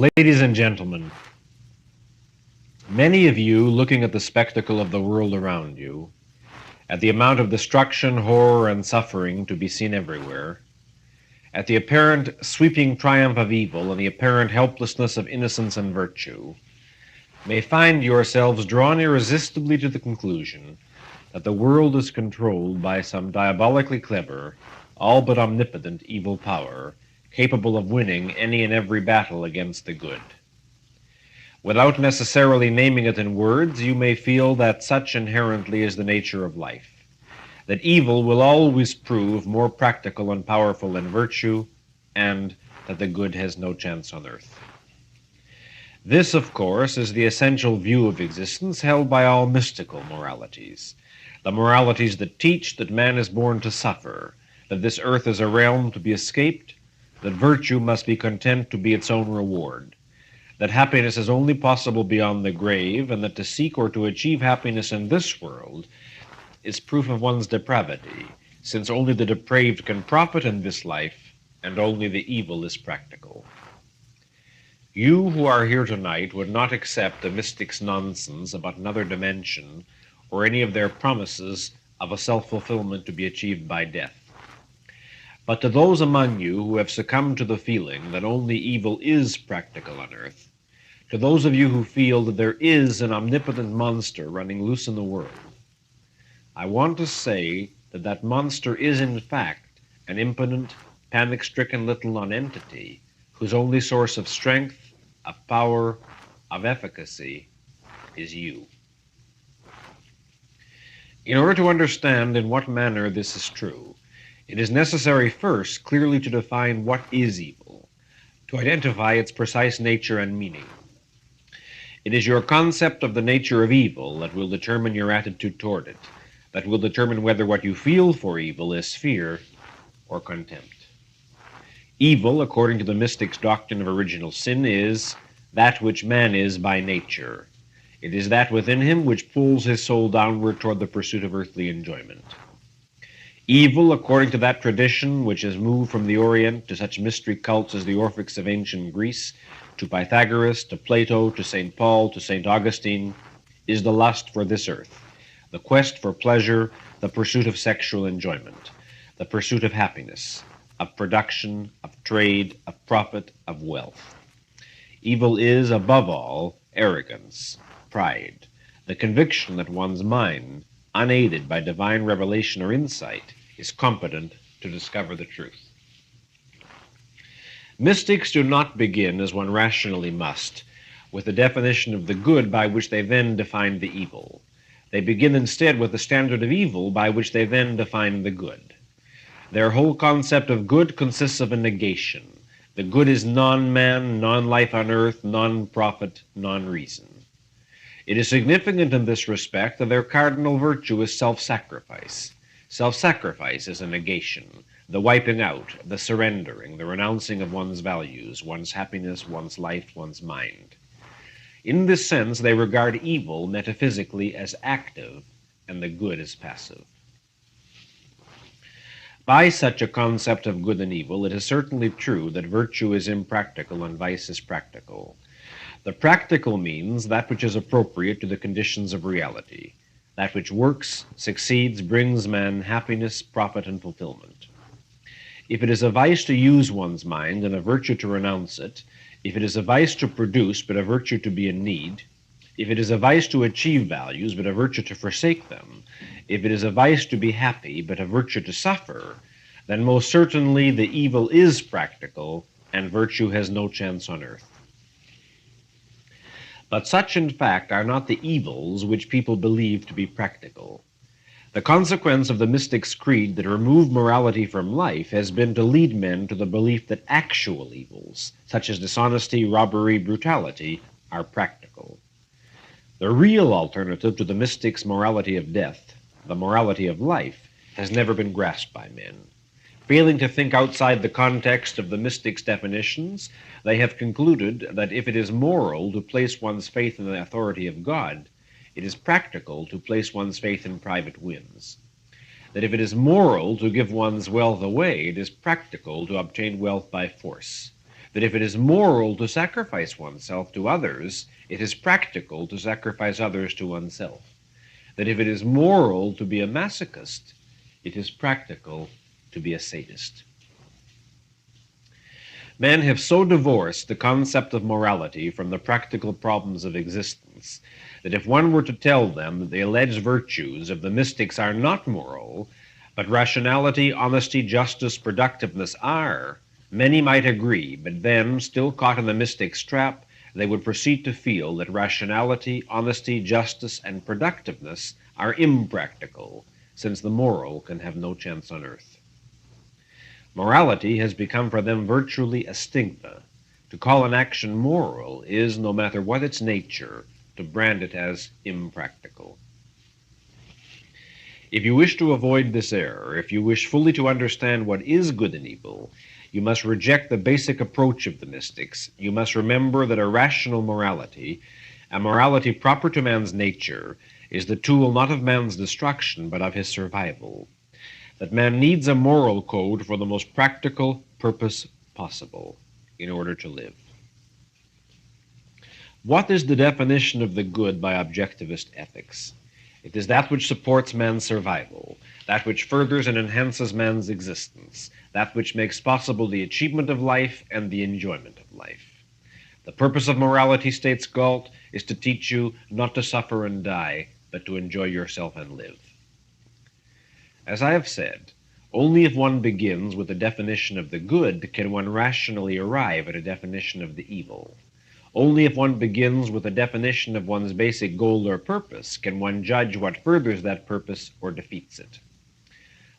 Ladies and gentlemen, many of you looking at the spectacle of the world around you, at the amount of destruction, horror, and suffering to be seen everywhere, at the apparent sweeping triumph of evil and the apparent helplessness of innocence and virtue, may find yourselves drawn irresistibly to the conclusion that the world is controlled by some diabolically clever, all but omnipotent evil power, capable of winning any and every battle against the good. Without necessarily naming it in words, you may feel that such inherently is the nature of life, that evil will always prove more practical and powerful than virtue, and that the good has no chance on earth. This, of course, is the essential view of existence held by all mystical moralities, the moralities that teach that man is born to suffer, that this earth is a realm to be escaped, that virtue must be content to be its own reward, that happiness is only possible beyond the grave, and that to seek or to achieve happiness in this world is proof of one's depravity, since only the depraved can profit in this life, and only the evil is practical. You who are here tonight would not accept the mystics' nonsense about another dimension or any of their promises of a self-fulfillment to be achieved by death. But to those among you who have succumbed to the feeling that only evil is practical on earth, to those of you who feel that there is an omnipotent monster running loose in the world, I want to say that that monster is in fact an impotent, panic-stricken little nonentity whose only source of strength, of power, of efficacy is you. In order to understand in what manner this is true, it is necessary first clearly to define what is evil, to identify its precise nature and meaning. It is your concept of the nature of evil that will determine your attitude toward it, that will determine whether what you feel for evil is fear or contempt. Evil, according to the mystics' doctrine of original sin, is that which man is by nature. It is that within him which pulls his soul downward toward the pursuit of earthly enjoyment. Evil, according to that tradition which has moved from the Orient to such mystery cults as the Orphics of ancient Greece, to Pythagoras, to Plato, to St. Paul, to St. Augustine, is the lust for this earth, the quest for pleasure, the pursuit of sexual enjoyment, the pursuit of happiness, of production, of trade, of profit, of wealth. Evil is, above all, arrogance, pride, the conviction that one's mind, unaided by divine revelation or insight, is competent to discover the truth. Mystics do not begin, as one rationally must, with the definition of the good by which they then define the evil. They begin instead with the standard of evil by which they then define the good. Their whole concept of good consists of a negation. The good is non-man, non-life on earth, non-profit, non-reason. It is significant in this respect that their cardinal virtue is self-sacrifice. Self-sacrifice is a negation, the wiping out, the surrendering, the renouncing of one's values, one's happiness, one's life, one's mind. In this sense, they regard evil metaphysically as active and the good as passive. By such a concept of good and evil, it is certainly true that virtue is impractical and vice is practical. The practical means that which is appropriate to the conditions of reality, that which works, succeeds, brings man happiness, profit, and fulfillment. If it is a vice to use one's mind and a virtue to renounce it, if it is a vice to produce but a virtue to be in need, if it is a vice to achieve values but a virtue to forsake them, if it is a vice to be happy but a virtue to suffer, then most certainly the evil is practical and virtue has no chance on earth. But such, in fact, are not the evils which people believe to be practical. The consequence of the mystics' creed that removed morality from life has been to lead men to the belief that actual evils, such as dishonesty, robbery, brutality, are practical. The real alternative to the mystics' morality of death, the morality of life, has never been grasped by men. Failing to think outside the context of the mystics' definitions, they have concluded that if it is moral to place one's faith in the authority of God, it is practical to place one's faith in private whims. That if it is moral to give one's wealth away, it is practical to obtain wealth by force. that if it is moral to sacrifice oneself to others, it is practical to sacrifice others to oneself. That if it is moral to be a masochist, it is practical to be a sadist. Men have so divorced the concept of morality from the practical problems of existence that if one were to tell them that the alleged virtues of the mystics are not moral, but rationality, honesty, justice, productiveness are, many might agree, but then, still caught in the mystic's trap, they would proceed to feel that rationality, honesty, justice, and productiveness are impractical, since the moral can have no chance on earth. Morality has become for them virtually a stigma. To call an action moral is, no matter what its nature, to brand it as impractical. If you wish to avoid this error, if you wish fully to understand what is good and evil, you must reject the basic approach of the mystics. You must remember that a rational morality, a morality proper to man's nature, is the tool not of man's destruction, but of his survival. That man needs a moral code for the most practical purpose possible in order to live. What is the definition of the good by objectivist ethics? It is that which supports man's survival, that which furthers and enhances man's existence, that which makes possible the achievement of life and the enjoyment of life. The purpose of morality, states Galt, is to teach you not to suffer and die, but to enjoy yourself and live. As I have said, only if one begins with a definition of the good can one rationally arrive at a definition of the evil. Only if one begins with a definition of one's basic goal or purpose can one judge what furthers that purpose or defeats it.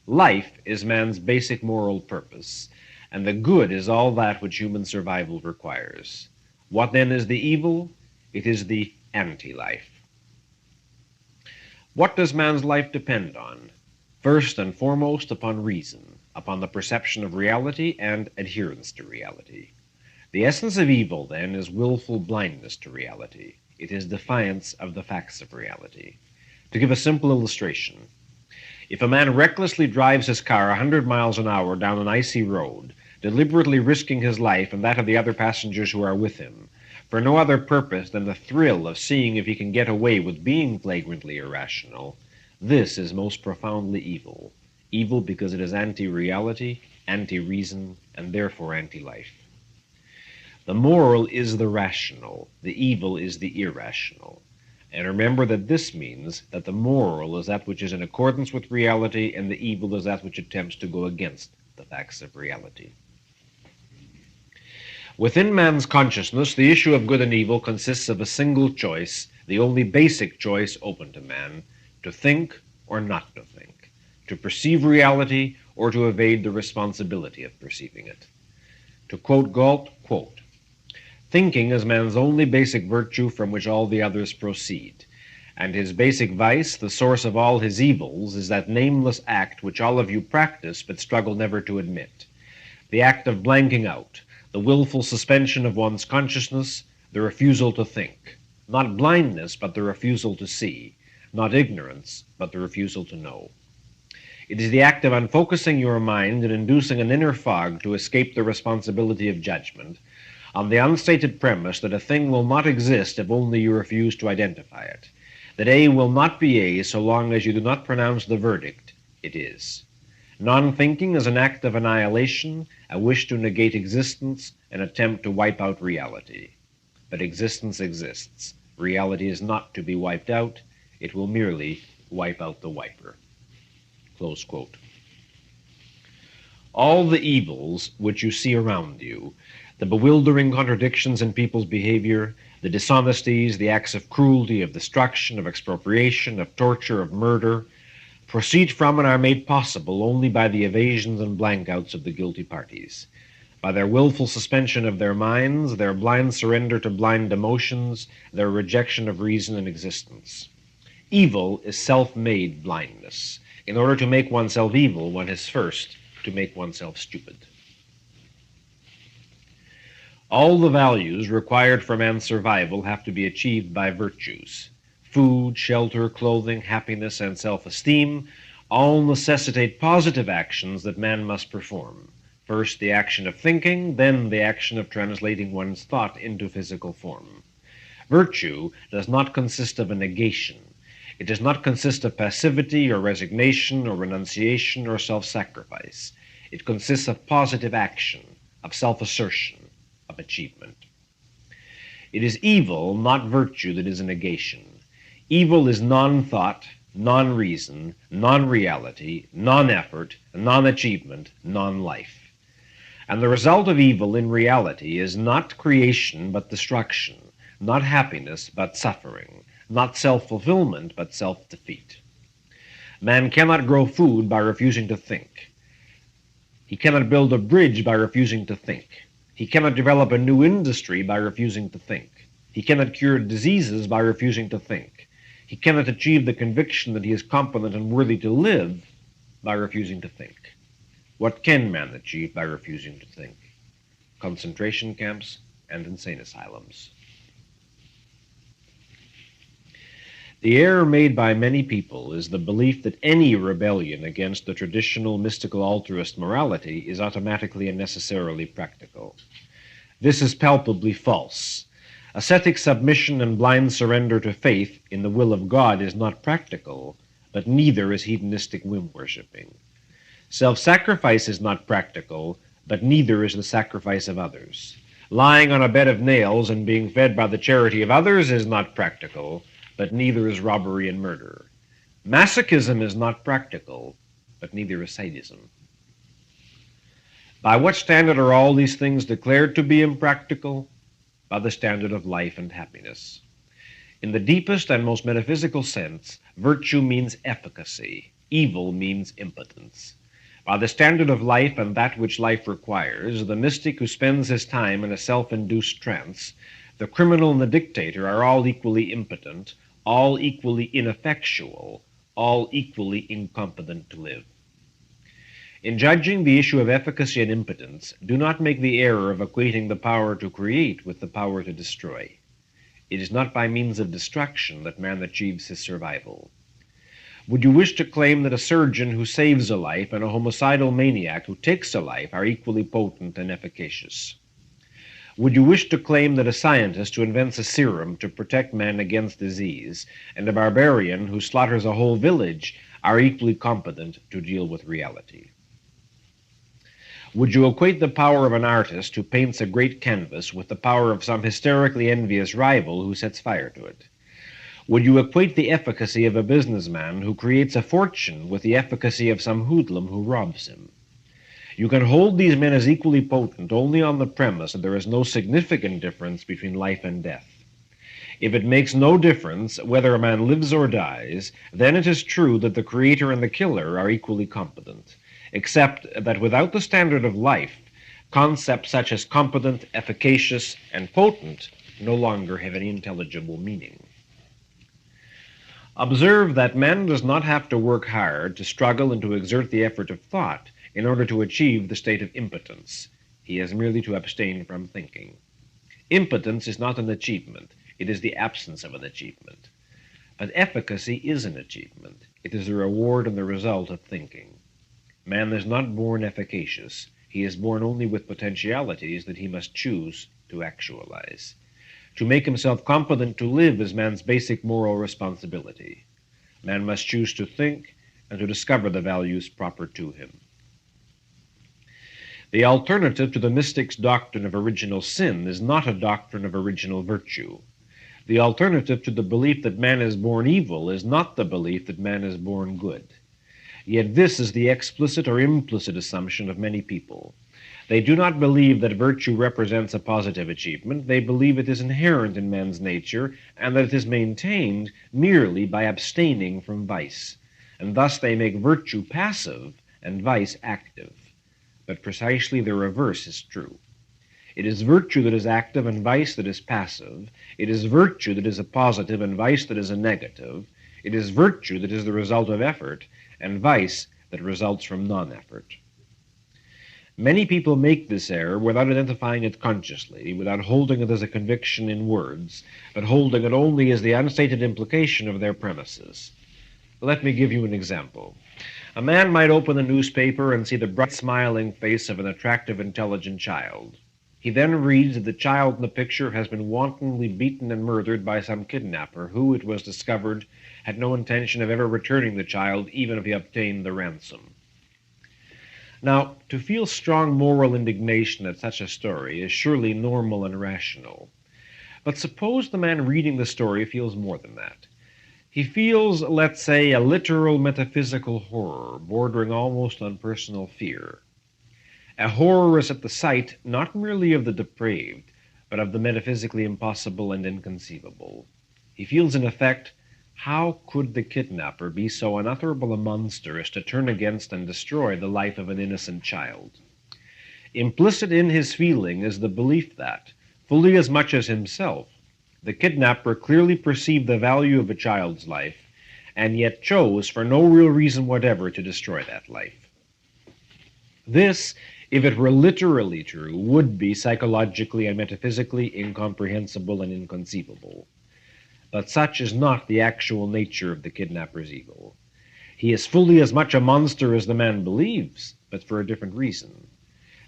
Life is man's basic moral purpose, and the good is all that which human survival requires. What then is the evil? It is the anti-life. What does man's life depend on? First and foremost, upon reason, upon the perception of reality and adherence to reality. The essence of evil, then, is willful blindness to reality. It is defiance of the facts of reality. To give a simple illustration, if a man recklessly drives his car 100 miles an hour down an icy road, deliberately risking his life and that of the other passengers who are with him, for no other purpose than the thrill of seeing if he can get away with being flagrantly irrational, this is most profoundly evil. Evil because it is anti-reality, anti-reason, and therefore anti-life. The moral is the rational, the evil is the irrational. And remember that this means that the moral is that which is in accordance with reality, and the evil is that which attempts to go against the facts of reality. Within man's consciousness, the issue of good and evil consists of a single choice, the only basic choice open to man, to think or not to think, to perceive reality or to evade the responsibility of perceiving it. To quote Galt, quote, "Thinking is man's only basic virtue from which all the others proceed, and his basic vice, the source of all his evils, is that nameless act which all of you practice but struggle never to admit, the act of blanking out, the willful suspension of one's consciousness, the refusal to think, not blindness but the refusal to see, not ignorance but the refusal to know. It is the act of unfocusing your mind and inducing an inner fog to escape the responsibility of judgment, on the unstated premise that a thing will not exist if only you refuse to identify it, that A will not be A so long as you do not pronounce the verdict, it is. Non-thinking is an act of annihilation, a wish to negate existence, an attempt to wipe out reality. But existence exists. Reality is not to be wiped out. It will merely wipe out the wiper." Close quote. All the evils which you see around you, the bewildering contradictions in people's behavior, the dishonesties, the acts of cruelty, of destruction, of expropriation, of torture, of murder, proceed from and are made possible only by the evasions and blankouts of the guilty parties, by their willful suspension of their minds, their blind surrender to blind emotions, their rejection of reason and existence. Evil is self-made blindness. In order to make oneself evil, one has first to make oneself stupid. All the values required for man's survival have to be achieved by virtues. Food, shelter, clothing, happiness, and self-esteem all necessitate positive actions that man must perform. First the action of thinking, then the action of translating one's thought into physical form. Virtue does not consist of a negation. It does not consist of passivity or resignation or renunciation or self-sacrifice. It consists of positive action, of self-assertion, of achievement. It is evil, not virtue, that is a negation. Evil is non-thought, non-reason, non-reality, non-effort, non-achievement, non-life. And the result of evil in reality is not creation but destruction, not happiness but suffering, not self-fulfillment but self-defeat. Man cannot grow food by refusing to think. He cannot build a bridge by refusing to think. He cannot develop a new industry by refusing to think. He cannot cure diseases by refusing to think. He cannot achieve the conviction that he is competent and worthy to live by refusing to think. What can man achieve by refusing to think? Concentration camps and insane asylums. The error made by many people is the belief that any rebellion against the traditional mystical altruist morality is automatically and necessarily practical. This is palpably false. Ascetic submission and blind surrender to faith in the will of God is not practical, but neither is hedonistic whim-worshipping. Self-sacrifice is not practical, but neither is the sacrifice of others. Lying on a bed of nails and being fed by the charity of others is not practical, but neither is robbery and murder. Masochism is not practical, but neither is sadism. By what standard are all these things declared to be impractical? By the standard of life and happiness. In the deepest and most metaphysical sense, virtue means efficacy, evil means impotence. By the standard of life and that which life requires, the mystic who spends his time in a self-induced trance, the criminal and the dictator are all equally impotent, all equally ineffectual, all equally incompetent to live. In judging the issue of efficacy and impotence, do not make the error of equating the power to create with the power to destroy. It is not by means of destruction that man achieves his survival. Would you wish to claim that a surgeon who saves a life and a homicidal maniac who takes a life are equally potent and efficacious? Would you wish to claim that a scientist who invents a serum to protect man against disease and a barbarian who slaughters a whole village are equally competent to deal with reality? Would you equate the power of an artist who paints a great canvas with the power of some hysterically envious rival who sets fire to it? Would you equate the efficacy of a businessman who creates a fortune with the efficacy of some hoodlum who robs him? You can hold these men as equally potent only on the premise that there is no significant difference between life and death. If it makes no difference whether a man lives or dies, then it is true that the creator and the killer are equally competent, except that without the standard of life, concepts such as competent, efficacious, and potent no longer have any intelligible meaning. Observe that man does not have to work hard to struggle and to exert the effort of thought in order to achieve the state of impotence. He has merely to abstain from thinking. Impotence is not an achievement. It is the absence of an achievement. But efficacy is an achievement. It is the reward and the result of thinking. Man is not born efficacious. He is born only with potentialities that he must choose to actualize. To make himself competent to live is man's basic moral responsibility. Man must choose to think and to discover the values proper to him. The alternative to the mystic's doctrine of original sin is not a doctrine of original virtue. The alternative to the belief that man is born evil is not the belief that man is born good. Yet this is the explicit or implicit assumption of many people. They do not believe that virtue represents a positive achievement. They believe it is inherent in man's nature and that it is maintained merely by abstaining from vice. And thus they make virtue passive and vice active. But precisely the reverse is true. It is virtue that is active and vice that is passive. It is virtue that is a positive and vice that is a negative. It is virtue that is the result of effort and vice that results from non-effort. Many people make this error without identifying it consciously, without holding it as a conviction in words, but holding it only as the unstated implication of their premises. Let me give you an example. A man might open the newspaper and see the bright smiling face of an attractive, intelligent child. He then reads that the child in the picture has been wantonly beaten and murdered by some kidnapper who, it was discovered, had no intention of ever returning the child even if he obtained the ransom. Now, to feel strong moral indignation at such a story is surely normal and rational. But suppose the man reading the story feels more than that. He feels, let's say, a literal metaphysical horror, bordering almost on personal fear. A horror is at the sight not merely of the depraved, but of the metaphysically impossible and inconceivable. He feels, in effect, how could the kidnapper be so unutterable a monster as to turn against and destroy the life of an innocent child? Implicit in his feeling is the belief that, fully as much as himself, the kidnapper clearly perceived the value of a child's life, and yet chose, for no real reason whatever, to destroy that life. This, if it were literally true, would be psychologically and metaphysically incomprehensible and inconceivable. But such is not the actual nature of the kidnapper's evil. He is fully as much a monster as the man believes, but for a different reason.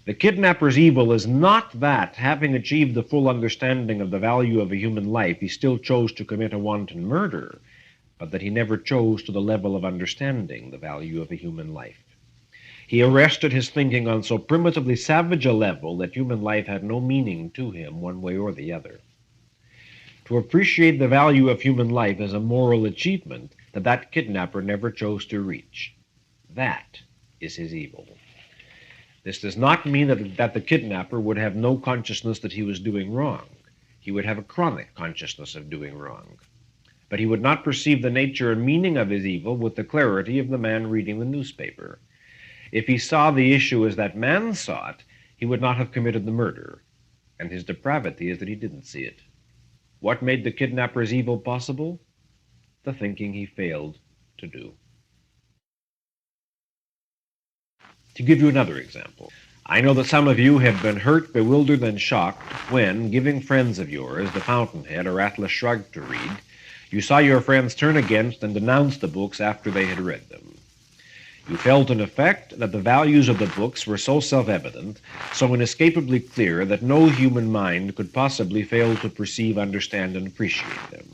The kidnapper's evil is not that, having achieved the full understanding of the value of a human life, he still chose to commit a wanton murder, but that he never chose to the level of understanding the value of a human life. He arrested his thinking on so primitively savage a level that human life had no meaning to him one way or the other. To appreciate the value of human life is a moral achievement that kidnapper never chose to reach. That is his evil. This does not mean that the kidnapper would have no consciousness that he was doing wrong. He would have a chronic consciousness of doing wrong. But he would not perceive the nature and meaning of his evil with the clarity of the man reading the newspaper. If he saw the issue as that man saw it, he would not have committed the murder, and his depravity is that he didn't see it. What made the kidnapper's evil possible? The thinking he failed to do. To give you another example, I know that some of you have been hurt, bewildered, and shocked when, giving friends of yours the Fountainhead or Atlas Shrugged to read, you saw your friends turn against and denounce the books after they had read them. You felt, in effect, that the values of the books were so self-evident, so inescapably clear, that no human mind could possibly fail to perceive, understand, and appreciate them.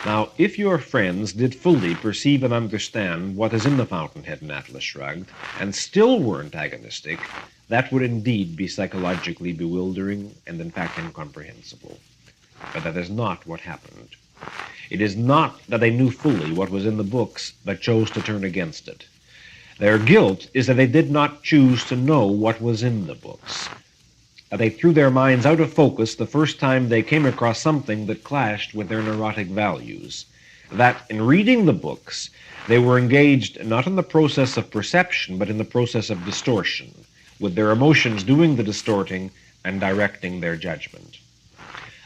Now, if your friends did fully perceive and understand what is in the Fountainhead and Atlas Shrugged, and still were antagonistic, that would indeed be psychologically bewildering and in fact incomprehensible. But that is not what happened. It is not that they knew fully what was in the books, but chose to turn against it. Their guilt is that they did not choose to know what was in the books. They threw their minds out of focus the first time they came across something that clashed with their neurotic values. That in reading the books, they were engaged not in the process of perception, but in the process of distortion, with their emotions doing the distorting and directing their judgment.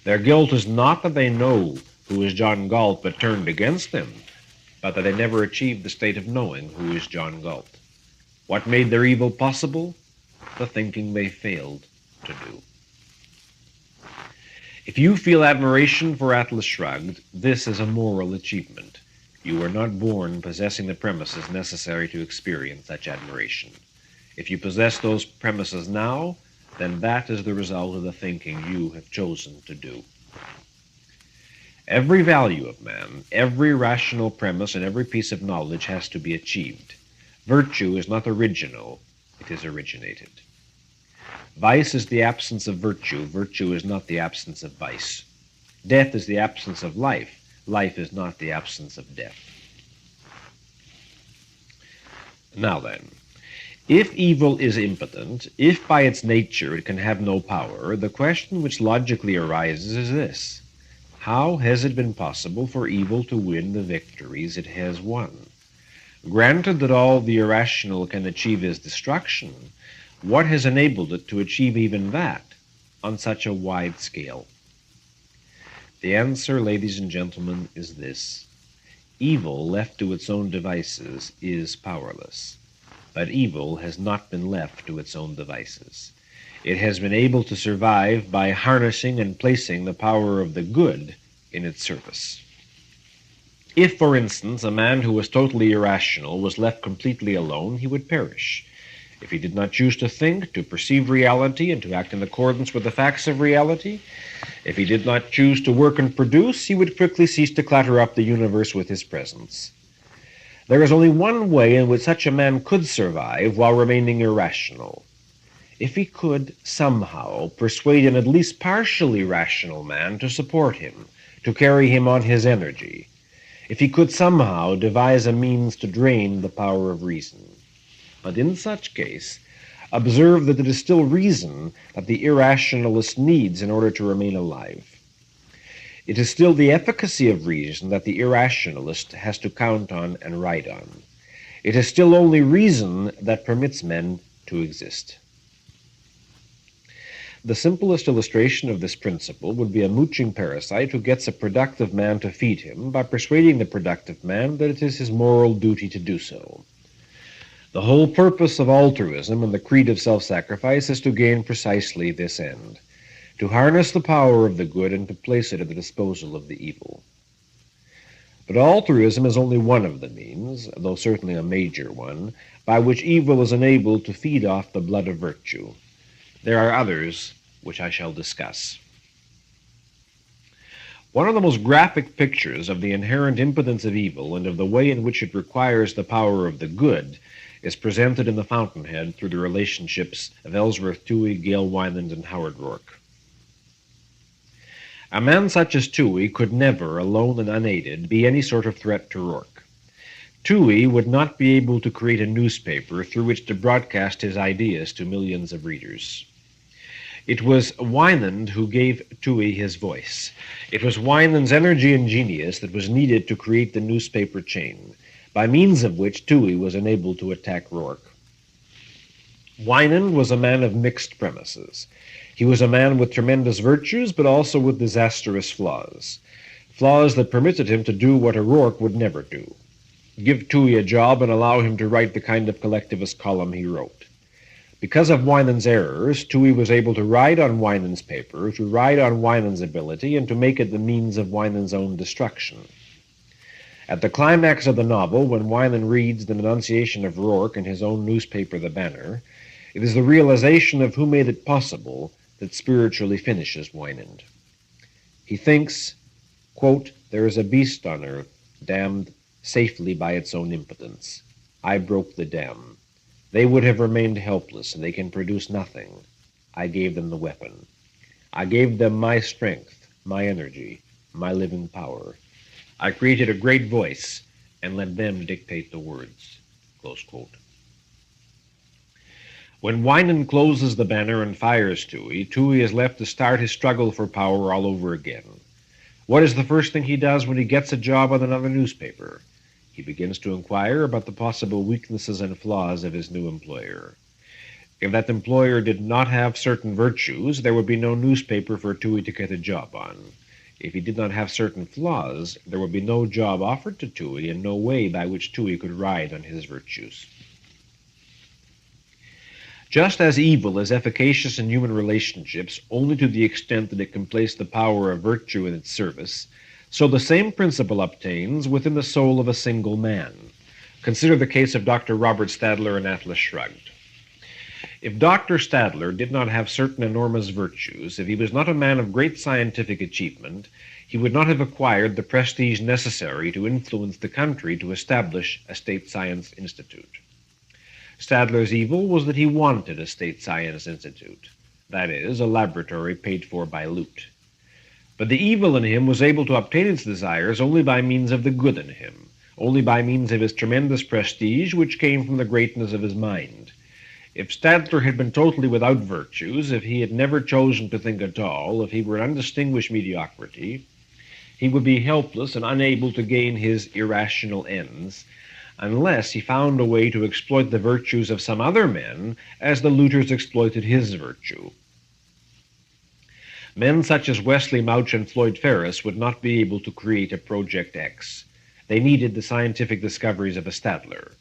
Their guilt is not that they know who is John Galt but turned against him, but that they never achieved the state of knowing who is John Galt. What made their evil possible? The thinking they failed to do. If you feel admiration for Atlas Shrugged, this is a moral achievement. You were not born possessing the premises necessary to experience such admiration. If you possess those premises now, then that is the result of the thinking you have chosen to do. Every value of man, every rational premise, and every piece of knowledge has to be achieved. Virtue is not original, it is originated. Vice is the absence of virtue. Virtue is not the absence of vice. Death is the absence of life. Life is not the absence of death. Now then, if evil is impotent, if by its nature it can have no power, the question which logically arises is this: how has it been possible for evil to win the victories it has won? Granted that all the irrational can achieve is destruction, what has enabled it to achieve even that on such a wide scale? The answer, ladies and gentlemen, is this: evil, left to its own devices, is powerless. But evil has not been left to its own devices. It has been able to survive by harnessing and placing the power of the good in its service. If, for instance, a man who was totally irrational was left completely alone, he would perish. If he did not choose to think, to perceive reality, and to act in accordance with the facts of reality, if he did not choose to work and produce, he would quickly cease to clutter up the universe with his presence. There is only one way in which such a man could survive while remaining irrational. If he could somehow persuade an at least partially rational man to support him, to carry him on his energy, if he could somehow devise a means to drain the power of reason. But in such case, observe that it is still reason that the irrationalist needs in order to remain alive. It is still the efficacy of reason that the irrationalist has to count on and ride on. It is still only reason that permits men to exist. The simplest illustration of this principle would be a mooching parasite who gets a productive man to feed him by persuading the productive man that it is his moral duty to do so. The whole purpose of altruism and the creed of self-sacrifice is to gain precisely this end, to harness the power of the good and to place it at the disposal of the evil. But altruism is only one of the means, though certainly a major one, by which evil is enabled to feed off the blood of virtue. There are others which I shall discuss. One of the most graphic pictures of the inherent impotence of evil and of the way in which it requires the power of the good is presented in the Fountainhead through the relationships of Ellsworth Toohey, Gale Wynand, and Howard Rourke. A man such as Toohey could never, alone and unaided, be any sort of threat to Rourke. Toohey would not be able to create a newspaper through which to broadcast his ideas to millions of readers. It was Wynand who gave Toohey his voice. It was Wynand's energy and genius that was needed to create the newspaper chain, by means of which Toohey was enabled to attack Rourke. Wynand was a man of mixed premises. He was a man with tremendous virtues, but also with disastrous flaws, flaws that permitted him to do what a Rourke would never do: give Toohey a job and allow him to write the kind of collectivist column he wrote. Because of Wynand's errors, Toohey was able to ride on Wynand's paper, to ride on Wynand's ability, and to make it the means of Wynand's own destruction. At the climax of the novel, when Wynand reads the denunciation of Rourke in his own newspaper, The Banner, it is the realization of who made it possible that spiritually finishes Wynand. He thinks, quote, "There is a beast on earth, damned safely by its own impotence. I broke the dam. They would have remained helpless, and they can produce nothing. I gave them the weapon. I gave them my strength, my energy, my living power. I created a great voice, and let them dictate the words." Close quote. When Wynand closes the Banner and fires Toohey, Toohey is left to start his struggle for power all over again. What is the first thing he does when he gets a job on another newspaper? He begins to inquire about the possible weaknesses and flaws of his new employer. If that employer did not have certain virtues, there would be no newspaper for Toohey to get a job on. If he did not have certain flaws, there would be no job offered to Toohey and no way by which Toohey could ride on his virtues. Just as evil is efficacious in human relationships only to the extent that it can place the power of virtue in its service, so the same principle obtains within the soul of a single man. Consider the case of Dr. Robert Stadler and Atlas Shrugged. If Dr. Stadler did not have certain enormous virtues, if he was not a man of great scientific achievement, he would not have acquired the prestige necessary to influence the country to establish a state science institute. Stadler's evil was that he wanted a state science institute, that is, a laboratory paid for by loot. But the evil in him was able to obtain its desires only by means of the good in him, only by means of his tremendous prestige, which came from the greatness of his mind. If Stadler had been totally without virtues, if he had never chosen to think at all, if he were an undistinguished mediocrity, he would be helpless and unable to gain his irrational ends, unless he found a way to exploit the virtues of some other men as the looters exploited his virtue. Men such as Wesley Mouch and Floyd Ferris would not be able to create a Project X. They needed the scientific discoveries of a Stadler.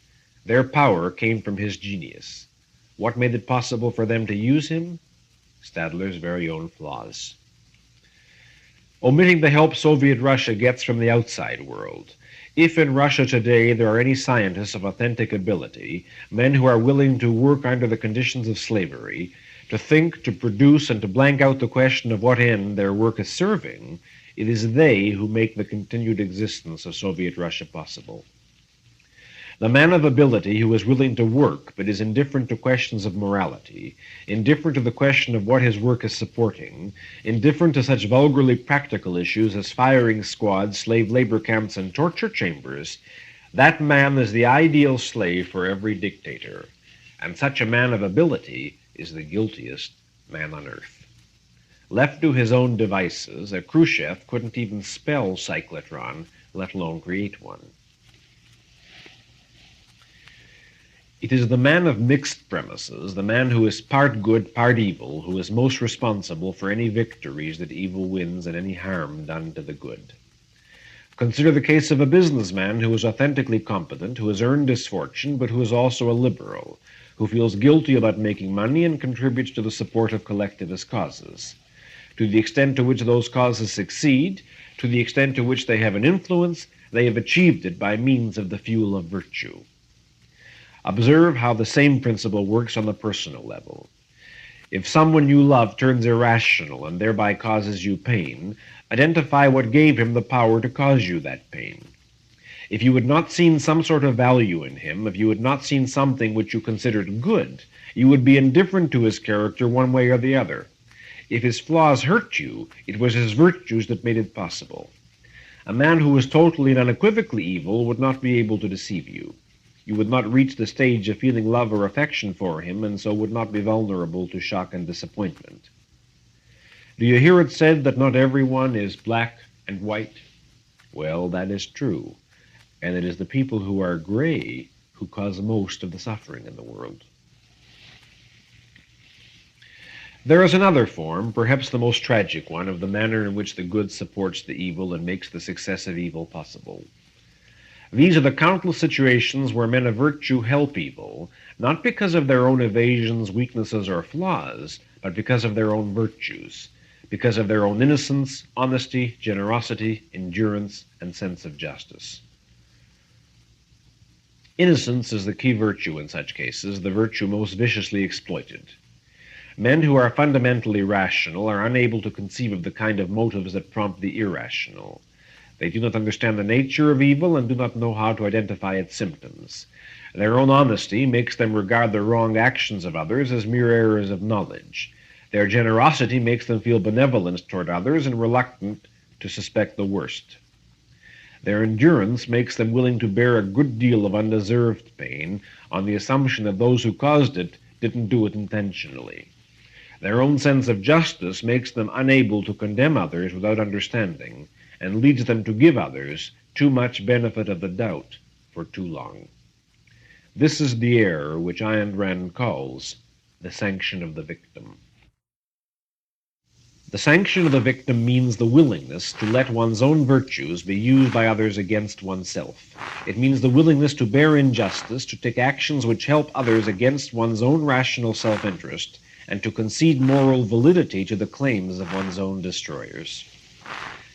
Their power came from his genius. What made it possible for them to use him? Stadler's very own flaws. Omitting the help Soviet Russia gets from the outside world, If in Russia today there are any scientists of authentic ability, men who are willing to work under the conditions of slavery, to think, to produce, and to blank out the question of what end their work is serving, it is they who make the continued existence of Soviet Russia possible. The man of ability who is willing to work but is indifferent to questions of morality, indifferent to the question of what his work is supporting, indifferent to such vulgarly practical issues as firing squads, slave labor camps, and torture chambers, that man is the ideal slave for every dictator, and such a man of ability is the guiltiest man on earth. Left to his own devices, a Khrushchev couldn't even spell cyclotron, let alone create one. It is the man of mixed premises, the man who is part good, part evil, who is most responsible for any victories that evil wins and any harm done to the good. Consider the case of a businessman who is authentically competent, who has earned his fortune, but who is also a liberal, who feels guilty about making money and contributes to the support of collectivist causes. To the extent to which those causes succeed, to the extent to which they have an influence, they have achieved it by means of the fuel of virtue. Observe how the same principle works on the personal level. If someone you love turns irrational and thereby causes you pain, identify what gave him the power to cause you that pain. If you had not seen some sort of value in him, if you had not seen something which you considered good, you would be indifferent to his character one way or the other. If his flaws hurt you, it was his virtues that made it possible. A man who was totally and unequivocally evil would not be able to deceive you. You would not reach the stage of feeling love or affection for him, and so would not be vulnerable to shock and disappointment. Do you hear it said that not everyone is black and white? Well, that is true, and it is the people who are gray who cause most of the suffering in the world. There is another form, perhaps the most tragic one, of the manner in which the good supports the evil and makes the success of evil possible. These are the countless situations where men of virtue help evil, not because of their own evasions, weaknesses, or flaws, but because of their own virtues, because of their own innocence, honesty, generosity, endurance, and sense of justice. Innocence is the key virtue in such cases, the virtue most viciously exploited. Men who are fundamentally rational are unable to conceive of the kind of motives that prompt the irrational. They do not understand the nature of evil and do not know how to identify its symptoms. Their own honesty makes them regard the wrong actions of others as mere errors of knowledge. Their generosity makes them feel benevolence toward others and reluctant to suspect the worst. Their endurance makes them willing to bear a good deal of undeserved pain on the assumption that those who caused it didn't do it intentionally. Their own sense of justice makes them unable to condemn others without understanding, and leads them to give others too much benefit of the doubt for too long. This is the error which Ayn Rand calls the sanction of the victim. The sanction of the victim means the willingness to let one's own virtues be used by others against oneself. It means the willingness to bear injustice, to take actions which help others against one's own rational self-interest, and to concede moral validity to the claims of one's own destroyers.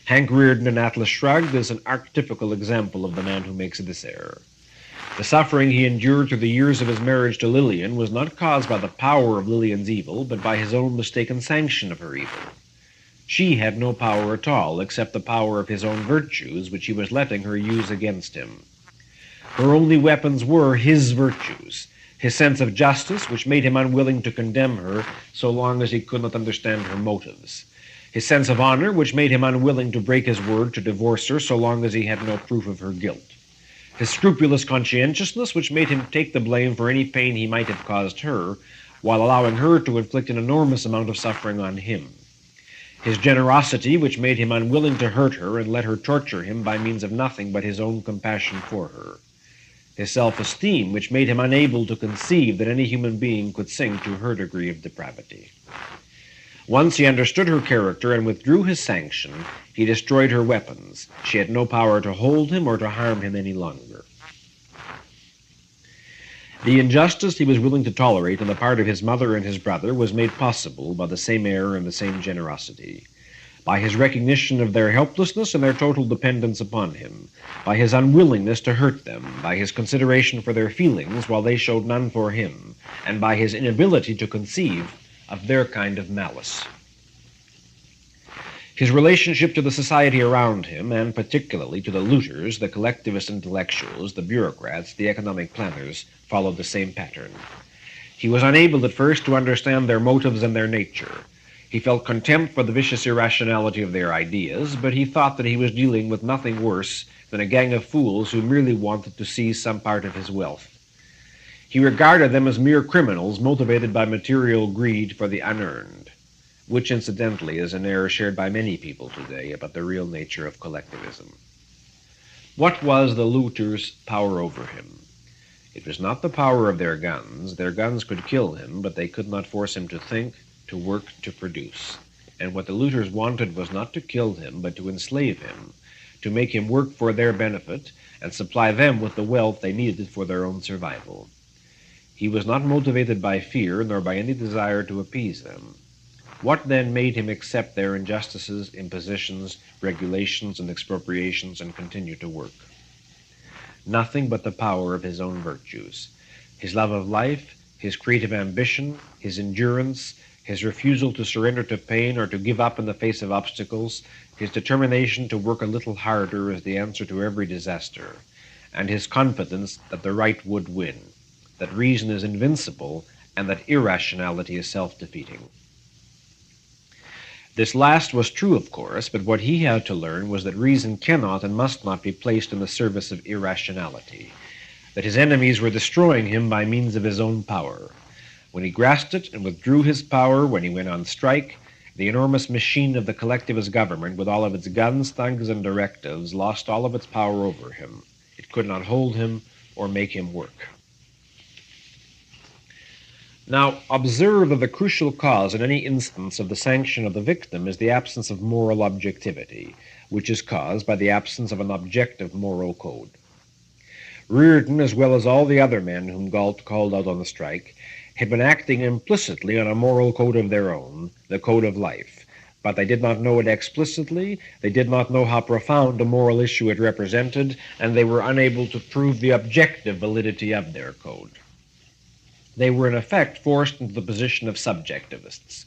Hank Rearden in Atlas Shrugged is an archetypical example of the man who makes this error. The suffering he endured through the years of his marriage to Lillian was not caused by the power of Lillian's evil, but by his own mistaken sanction of her evil. She had no power at all, except the power of his own virtues, which he was letting her use against him. Her only weapons were his virtues, his sense of justice, which made him unwilling to condemn her so long as he could not understand her motives, his sense of honor, which made him unwilling to break his word to divorce her so long as he had no proof of her guilt, his scrupulous conscientiousness, which made him take the blame for any pain he might have caused her, while allowing her to inflict an enormous amount of suffering on him, his generosity, which made him unwilling to hurt her and let her torture him by means of nothing but his own compassion for her, his self-esteem, which made him unable to conceive that any human being could sink to her degree of depravity. Once he understood her character and withdrew his sanction, he destroyed her weapons. She had no power to hold him or to harm him any longer. The injustice he was willing to tolerate on the part of his mother and his brother was made possible by the same error and the same generosity. by his recognition of their helplessness and their total dependence upon him, by his unwillingness to hurt them, by his consideration for their feelings while they showed none for him, and by his inability to conceive of their kind of malice. His relationship to the society around him, and particularly to the looters, the collectivist intellectuals, the bureaucrats, the economic planners, followed the same pattern. He was unable at first to understand their motives and their nature. He felt contempt for the vicious irrationality of their ideas, but he thought that he was dealing with nothing worse than a gang of fools who merely wanted to seize some part of his wealth. He regarded them as mere criminals motivated by material greed for the unearned, which incidentally is an error shared by many people today about the real nature of collectivism. What was the looters' power over him? It was not the power of their guns. Their guns could kill him, but they could not force him to think, to work, to produce. And what the looters wanted was not to kill him, but to enslave him, to make him work for their benefit and supply them with the wealth they needed for their own survival. He was not motivated by fear, nor by any desire to appease them. What then made him accept their injustices, impositions, regulations, and expropriations and continue to work? Nothing but the power of his own virtues. His love of life, his creative ambition, his endurance, his refusal to surrender to pain or to give up in the face of obstacles, his determination to work a little harder as the answer to every disaster, and his confidence that the right would win, that reason is invincible, and that irrationality is self-defeating. This last was true, of course, but what he had to learn was that reason cannot and must not be placed in the service of irrationality, that his enemies were destroying him by means of his own power. When he grasped it and withdrew his power, when he went on strike, the enormous machine of the collectivist government, with all of its guns, thugs, and directives, lost all of its power over him. It could not hold him or make him work. Now, observe that the crucial cause in any instance of the sanction of the victim is the absence of moral objectivity, which is caused by the absence of an objective moral code. Rearden, as well as all the other men whom Galt called out on the strike, had been acting implicitly on a moral code of their own, the code of life, but they did not know it explicitly, they did not know how profound a moral issue it represented, and they were unable to prove the objective validity of their code. They were in effect forced into the position of subjectivists.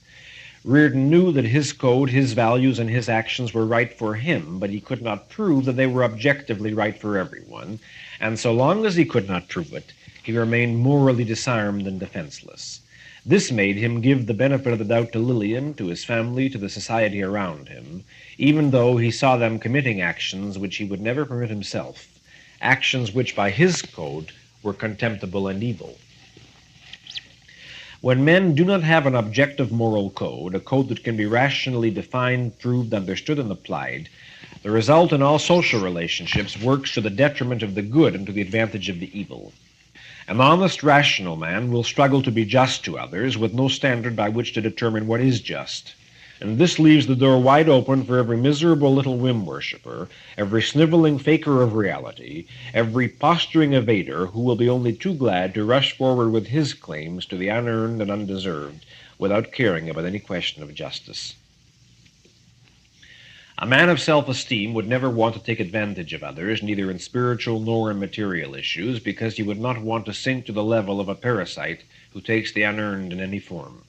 Rearden knew that his code, his values, and his actions were right for him, but he could not prove that they were objectively right for everyone, and so long as he could not prove it, he remained morally disarmed and defenseless. This made him give the benefit of the doubt to Lillian, to his family, to the society around him, even though he saw them committing actions which he would never permit himself, actions which by his code were contemptible and evil. When men do not have an objective moral code, a code that can be rationally defined, proved, understood, and applied, the result in all social relationships works to the detriment of the good and to the advantage of the evil. An honest, rational man will struggle to be just to others with no standard by which to determine what is just. And this leaves the door wide open for every miserable little whim worshipper, every sniveling faker of reality, every posturing evader who will be only too glad to rush forward with his claims to the unearned and undeserved, without caring about any question of justice. A man of self-esteem would never want to take advantage of others, neither in spiritual nor in material issues, because he would not want to sink to the level of a parasite who takes the unearned in any form.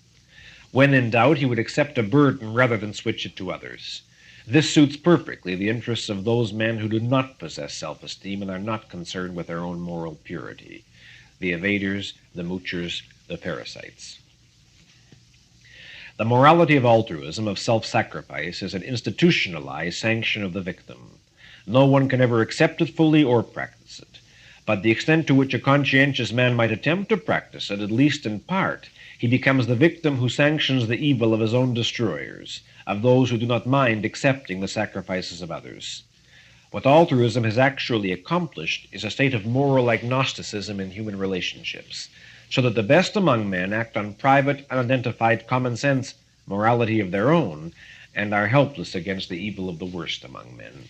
When in doubt, he would accept a burden rather than switch it to others. This suits perfectly the interests of those men who do not possess self-esteem and are not concerned with their own moral purity, the evaders, the moochers, the parasites. The morality of altruism, of self-sacrifice, is an institutionalized sanction of the victim. No one can ever accept it fully or practice it. But the extent to which a conscientious man might attempt to practice it, at least in part, he becomes the victim who sanctions the evil of his own destroyers, of those who do not mind accepting the sacrifices of others. What altruism has actually accomplished is a state of moral agnosticism in human relationships, so that the best among men act on private, unidentified common sense morality of their own, and are helpless against the evil of the worst among men.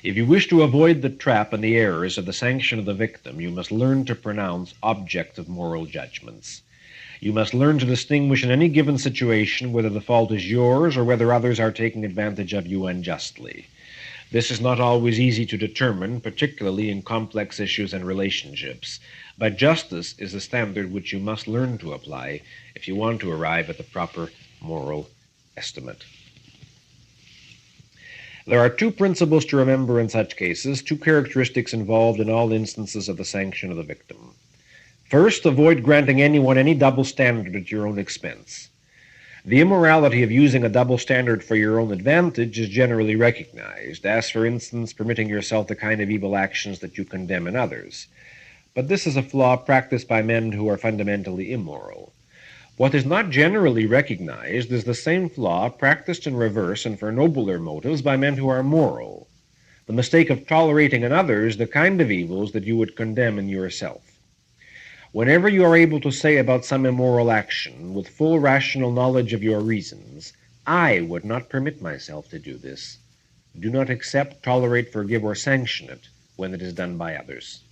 If you wish to avoid the trap and the errors of the sanction of the victim, you must learn to pronounce objective moral judgments. You must learn to distinguish in any given situation whether the fault is yours or whether others are taking advantage of you unjustly. This is not always easy to determine, particularly in complex issues and relationships, but justice is the standard which you must learn to apply if you want to arrive at the proper moral estimate. There are two principles to remember in such cases, two characteristics involved in all instances of the sanction of the victim. First, avoid granting anyone any double standard at your own expense. The immorality of using a double standard for your own advantage is generally recognized, as, for instance, permitting yourself the kind of evil actions that you condemn in others. But this is a flaw practiced by men who are fundamentally immoral. What is not generally recognized is the same flaw practiced in reverse and for nobler motives by men who are moral, the mistake of tolerating in others the kind of evils that you would condemn in yourself. Whenever you are able to say about some immoral action, with full rational knowledge of your reasons, I would not permit myself to do this, do not accept, tolerate, forgive, or sanction it when it is done by others.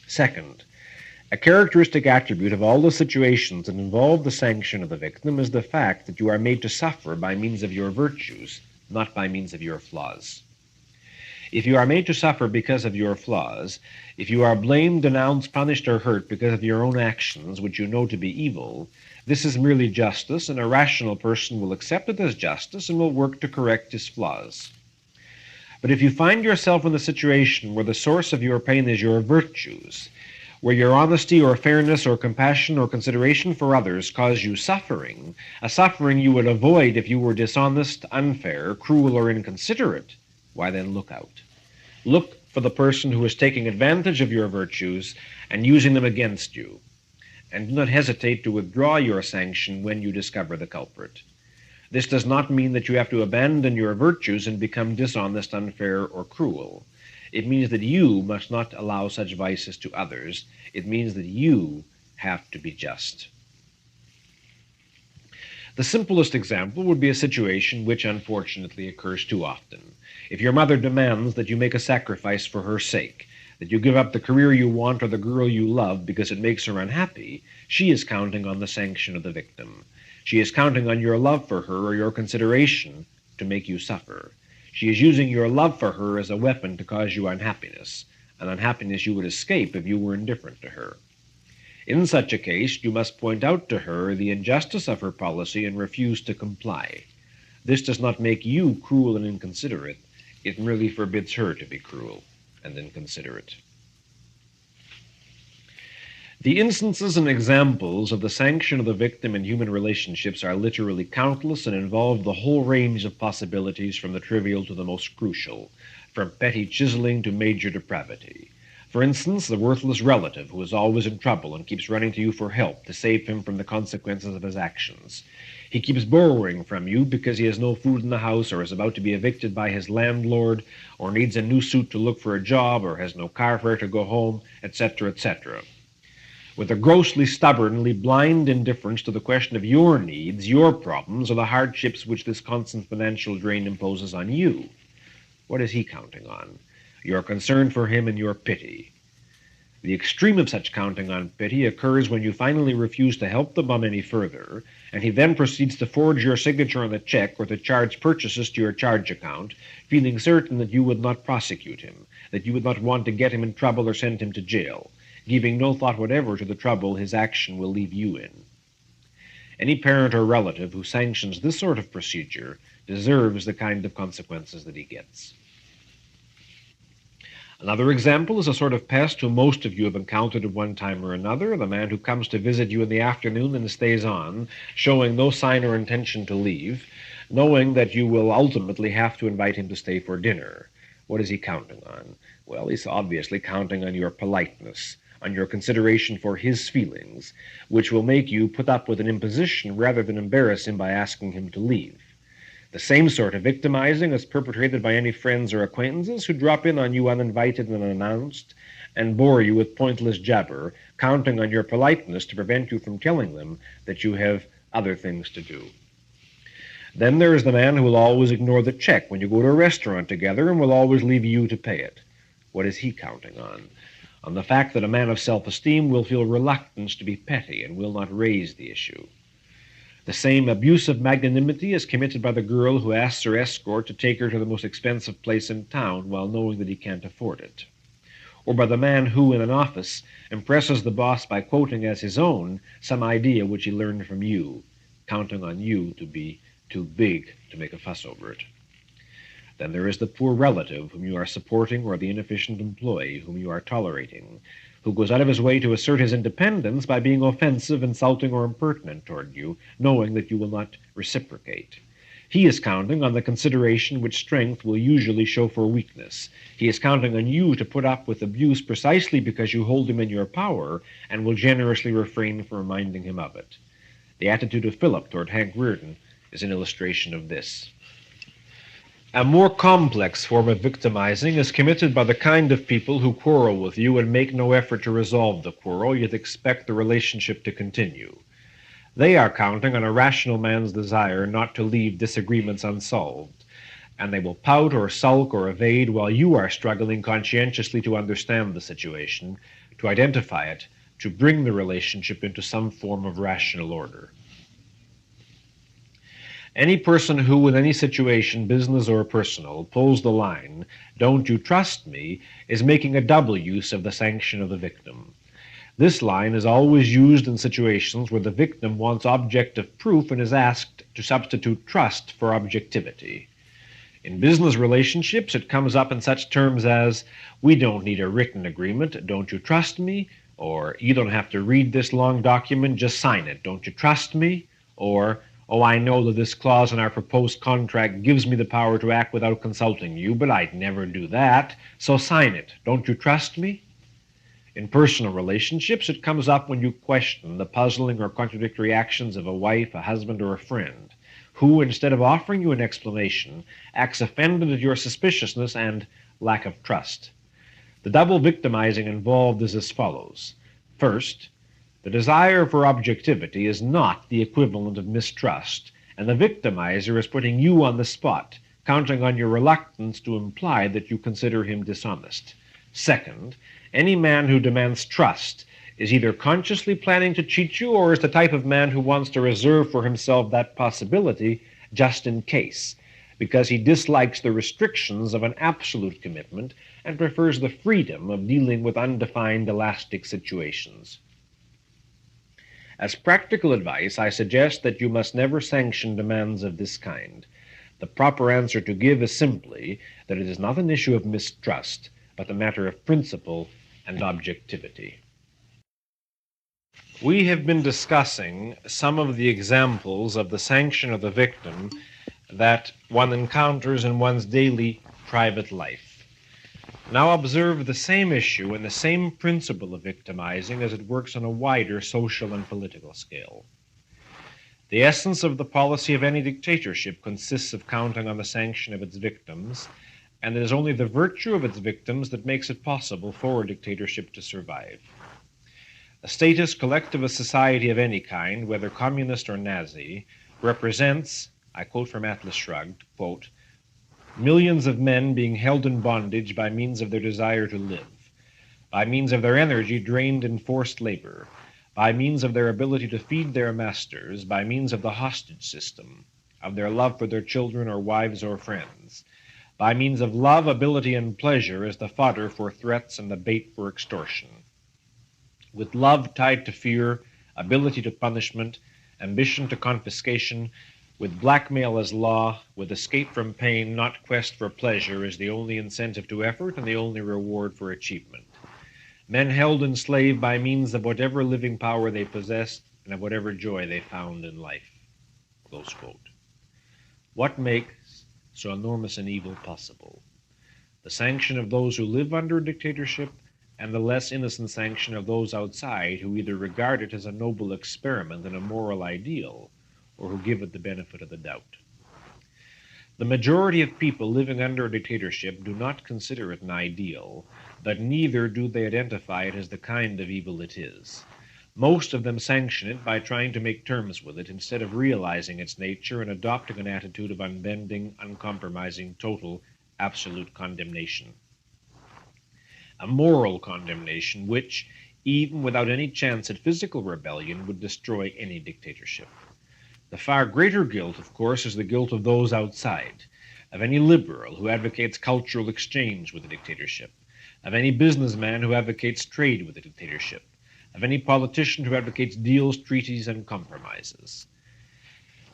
Second, a characteristic attribute of all the situations that involve the sanction of the victim is the fact that you are made to suffer by means of your virtues, not by means of your flaws. If you are made to suffer because of your flaws, if you are blamed, denounced, punished, or hurt because of your own actions, which you know to be evil, this is merely justice, and a rational person will accept it as justice and will work to correct his flaws. But if you find yourself in the situation where the source of your pain is your virtues, where your honesty or fairness or compassion or consideration for others cause you suffering, a suffering you would avoid if you were dishonest, unfair, cruel, or inconsiderate, why then look out. Look for the person who is taking advantage of your virtues and using them against you, and do not hesitate to withdraw your sanction when you discover the culprit. This does not mean that you have to abandon your virtues and become dishonest, unfair, or cruel. It means that you must not allow such vices to others. It means that you have to be just. The simplest example would be a situation which unfortunately occurs too often. If your mother demands that you make a sacrifice for her sake, that you give up the career you want or the girl you love because it makes her unhappy, she is counting on the sanction of the victim. She is counting on your love for her or your consideration to make you suffer. She is using your love for her as a weapon to cause you unhappiness, an unhappiness you would escape if you were indifferent to her. In such a case, you must point out to her the injustice of her policy and refuse to comply. This does not make you cruel and inconsiderate. It merely forbids her to be cruel and inconsiderate. The instances and examples of the sanction of the victim in human relationships are literally countless and involve the whole range of possibilities from the trivial to the most crucial, from petty chiseling to major depravity. For instance, the worthless relative who is always in trouble and keeps running to you for help to save him from the consequences of his actions. He keeps borrowing from you because he has no food in the house or is about to be evicted by his landlord or needs a new suit to look for a job or has no car fare to go home, etc., etc. With a grossly stubbornly blind indifference to the question of your needs, your problems, or the hardships which this constant financial drain imposes on you. What is he counting on? Your concern for him and your pity. The extreme of such counting on pity occurs when you finally refuse to help the bum any further, and he then proceeds to forge your signature on a check or to charge purchases to your charge account, feeling certain that you would not prosecute him, that you would not want to get him in trouble or send him to jail, giving no thought whatever to the trouble his action will leave you in. Any parent or relative who sanctions this sort of procedure deserves the kind of consequences that he gets. Another example is a sort of pest who most of you have encountered at one time or another, the man who comes to visit you in the afternoon and stays on, showing no sign or intention to leave, knowing that you will ultimately have to invite him to stay for dinner. What is he counting on? Well, he's obviously counting on your politeness, on your consideration for his feelings, which will make you put up with an imposition rather than embarrass him by asking him to leave. The same sort of victimizing is perpetrated by any friends or acquaintances who drop in on you uninvited and unannounced and bore you with pointless jabber, counting on your politeness to prevent you from telling them that you have other things to do. Then there is the man who will always ignore the check when you go to a restaurant together and will always leave you to pay it. What is he counting on? on the fact that a man of self-esteem will feel reluctance to be petty and will not raise the issue. The same abuse of magnanimity is committed by the girl who asks her escort to take her to the most expensive place in town while knowing that he can't afford it. Or by the man who, in an office, impresses the boss by quoting as his own some idea which he learned from you, counting on you to be too big to make a fuss over it. Then there is the poor relative whom you are supporting, or the inefficient employee whom you are tolerating, who goes out of his way to assert his independence by being offensive, insulting, or impertinent toward you, knowing that you will not reciprocate. He is counting on the consideration which strength will usually show for weakness. He is counting on you to put up with abuse precisely because you hold him in your power and will generously refrain from reminding him of it. The attitude of Philip toward Hank Rearden is an illustration of this. A more complex form of victimizing is committed by the kind of people who quarrel with you and make no effort to resolve the quarrel, yet expect the relationship to continue. They are counting on a rational man's desire not to leave disagreements unsolved, and they will pout or sulk or evade while you are struggling conscientiously to understand the situation, to identify it, to bring the relationship into some form of rational order. Any person who, in any situation, business or personal, pulls the line, "Don't you trust me," is making a double use of the sanction of the victim. This line is always used in situations where the victim wants objective proof and is asked to substitute trust for objectivity. In business relationships, it comes up in such terms as, "We don't need a written agreement, don't you trust me?" Or, "You don't have to read this long document, just sign it, don't you trust me?" Or, "Oh, I know that this clause in our proposed contract gives me the power to act without consulting you, but I'd never do that, so sign it, don't you trust me?" In personal relationships, it comes up when you question the puzzling or contradictory actions of a wife, a husband, or a friend, who, instead of offering you an explanation, acts offended at your suspiciousness and lack of trust. The double victimizing involved is as follows. First, the desire for objectivity is not the equivalent of mistrust, and the victimizer is putting you on the spot, counting on your reluctance to imply that you consider him dishonest. Second, any man who demands trust is either consciously planning to cheat you or is the type of man who wants to reserve for himself that possibility just in case, because he dislikes the restrictions of an absolute commitment and prefers the freedom of dealing with undefined elastic situations. As practical advice, I suggest that you must never sanction demands of this kind. The proper answer to give is simply that it is not an issue of mistrust, but a matter of principle and objectivity. We have been discussing some of the examples of the sanction of the victim that one encounters in one's daily private life. Now observe the same issue and the same principle of victimizing as it works on a wider social and political scale. The essence of the policy of any dictatorship consists of counting on the sanction of its victims, and it is only the virtue of its victims that makes it possible for a dictatorship to survive. A statist collectivist society of any kind, whether communist or Nazi, represents, I quote from Atlas Shrugged, quote, "millions of men being held in bondage by means of their desire to live, by means of their energy drained in forced labor, by means of their ability to feed their masters, by means of the hostage system, of their love for their children or wives or friends, by means of love, ability, and pleasure as the fodder for threats and the bait for extortion, with love tied to fear, ability to punishment, ambition to confiscation, with blackmail as law, with escape from pain, not quest for pleasure, as the only incentive to effort and the only reward for achievement. Men held enslaved by means of whatever living power they possessed and of whatever joy they found in life." Close quote. What makes so enormous an evil possible? The sanction of those who live under a dictatorship and the less innocent sanction of those outside who either regard it as a noble experiment and a moral ideal, or who give it the benefit of the doubt. The majority of people living under a dictatorship do not consider it an ideal, but neither do they identify it as the kind of evil it is. Most of them sanction it by trying to make terms with it instead of realizing its nature and adopting an attitude of unbending, uncompromising, total, absolute condemnation. a moral condemnation which, even without any chance at physical rebellion, would destroy any dictatorship. The far greater guilt, of course, is the guilt of those outside, of any liberal who advocates cultural exchange with a dictatorship, of any businessman who advocates trade with a dictatorship, of any politician who advocates deals, treaties, and compromises.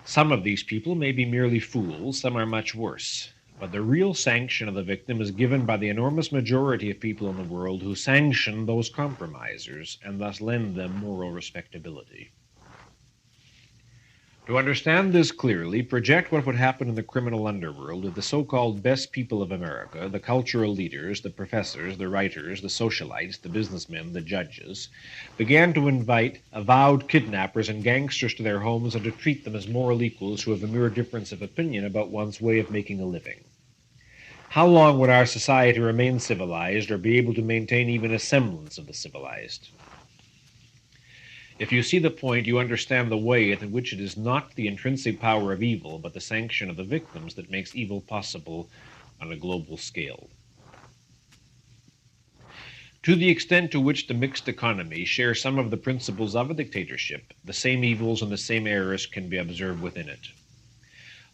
Some of these people may be merely fools, some are much worse, but the real sanction of the victim is given by the enormous majority of people in the world who sanction those compromisers and thus lend them moral respectability. To understand this clearly, project what would happen in the criminal underworld if the so-called best people of America, the cultural leaders, the professors, the writers, the socialites, the businessmen, the judges, began to invite avowed kidnappers and gangsters to their homes and to treat them as moral equals who have a mere difference of opinion about one's way of making a living. How long would our society remain civilized or be able to maintain even a semblance of the civilized? If you see the point, you understand the way in which it is not the intrinsic power of evil, but the sanction of the victims that makes evil possible on a global scale. To the extent to which the mixed economy shares some of the principles of a dictatorship, the same evils and the same errors can be observed within it.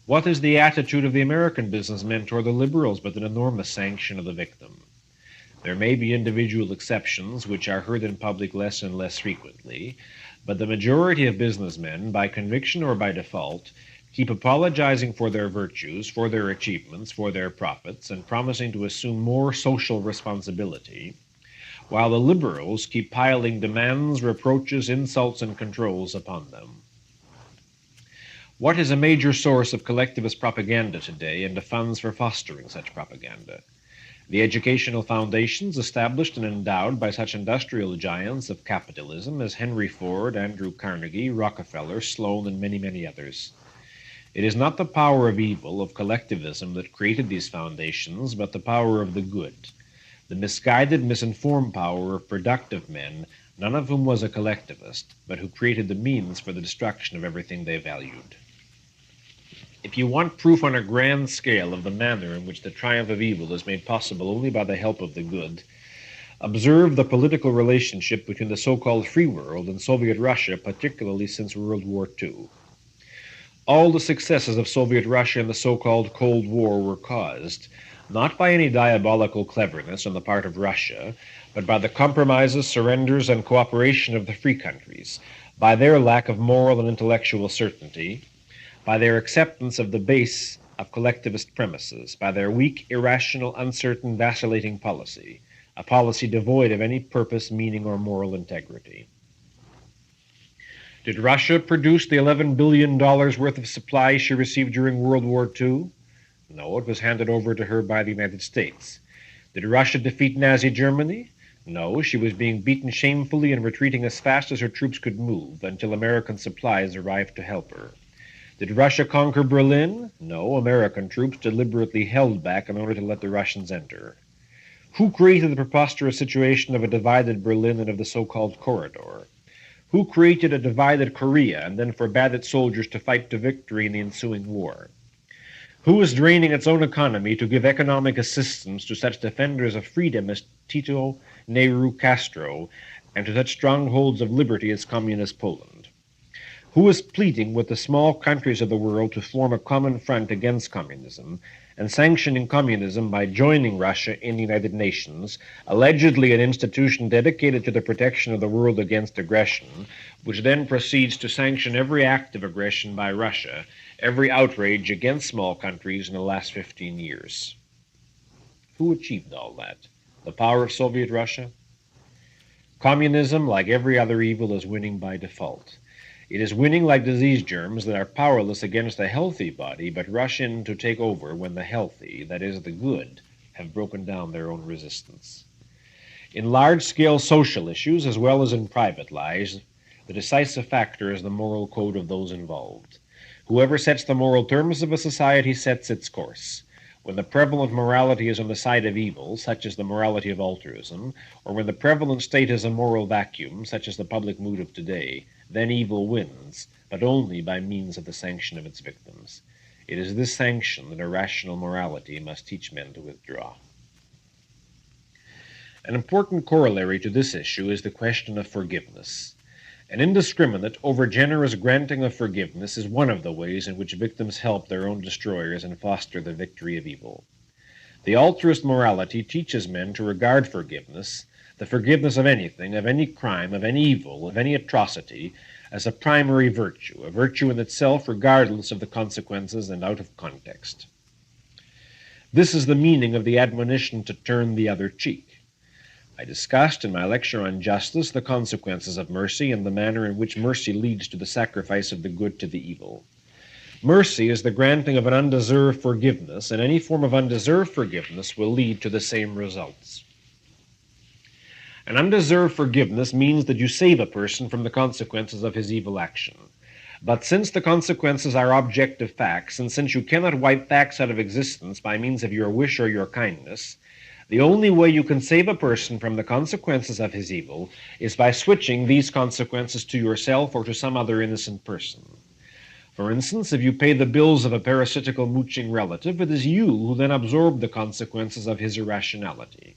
What is the attitude of the American businessmen toward the liberals but an enormous sanction of the victim? There may be individual exceptions which are heard in public less and less frequently, but the majority of businessmen, by conviction or by default, keep apologizing for their virtues, for their achievements, for their profits, and promising to assume more social responsibility, while the liberals keep piling demands, reproaches, insults, and controls upon them. What is a major source of collectivist propaganda today and the funds for fostering such propaganda? The educational foundations established and endowed by such industrial giants of capitalism as Henry Ford, Andrew Carnegie, Rockefeller, Sloan, and many, many others. It is not the power of evil, of collectivism, that created these foundations, but the power of the good, the misguided, misinformed power of productive men, none of whom was a collectivist, but who created the means for the destruction of everything they valued. If you want proof on a grand scale of the manner in which the triumph of evil is made possible only by the help of the good, observe the political relationship between the so-called free world and Soviet Russia, particularly since World War II. All the successes of Soviet Russia in the so-called Cold War were caused, not by any diabolical cleverness on the part of Russia, but by the compromises, surrenders, and cooperation of the free countries, by their lack of moral and intellectual certainty, by their acceptance of the base of collectivist premises, by their weak, irrational, uncertain, vacillating policy, a policy devoid of any purpose, meaning, or moral integrity. Did Russia produce the $11 billion worth of supplies she received during World War II? No, it was handed over to her by the United States. Did Russia defeat Nazi Germany? No, she was being beaten shamefully and retreating as fast as her troops could move until American supplies arrived to help her. Did Russia conquer Berlin? No, American troops deliberately held back in order to let the Russians enter. Who created the preposterous situation of a divided Berlin and of the so-called corridor? Who created a divided Korea and then forbade its soldiers to fight to victory in the ensuing war? Who is draining its own economy to give economic assistance to such defenders of freedom as Tito, Nehru, Castro, and to such strongholds of liberty as communist Poland? Who is pleading with the small countries of the world to form a common front against communism and sanctioning communism by joining Russia in the United Nations, allegedly an institution dedicated to the protection of the world against aggression, which then proceeds to sanction every act of aggression by Russia, every outrage against small countries in the last 15 years? Who achieved all that? The power of Soviet Russia? Communism, like every other evil, is winning by default. It is winning like disease germs that are powerless against a healthy body, but rush in to take over when the healthy, that is, the good, have broken down their own resistance. In large-scale social issues, as well as in private lives, the decisive factor is the moral code of those involved. Whoever sets the moral terms of a society sets its course. When the prevalent morality is on the side of evil, such as the morality of altruism, or when the prevalent state is a moral vacuum, such as the public mood of today, then evil wins, but only by means of the sanction of its victims. It is this sanction that a rational morality must teach men to withdraw. An important corollary to this issue is the question of forgiveness. An indiscriminate, overgenerous granting of forgiveness is one of the ways in which victims help their own destroyers and foster the victory of evil. The altruist morality teaches men to regard forgiveness, the forgiveness of anything, of any crime, of any evil, of any atrocity, as a primary virtue, a virtue in itself regardless of the consequences and out of context. This is the meaning of the admonition to turn the other cheek. I discussed in my lecture on justice the consequences of mercy and the manner in which mercy leads to the sacrifice of the good to the evil. Mercy is the granting of an undeserved forgiveness, and any form of undeserved forgiveness will lead to the same results. An undeserved forgiveness means that you save a person from the consequences of his evil action. But since the consequences are objective facts, and since you cannot wipe facts out of existence by means of your wish or your kindness, the only way you can save a person from the consequences of his evil is by switching these consequences to yourself or to some other innocent person. For instance, if you pay the bills of a parasitical mooching relative, it is you who then absorb the consequences of his irrationality.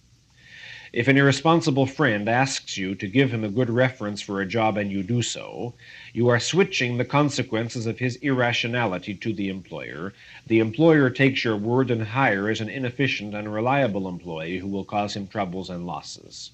If an irresponsible friend asks you to give him a good reference for a job and you do so, you are switching the consequences of his irrationality to the employer. The employer takes your word and hires an inefficient and unreliable employee who will cause him troubles and losses.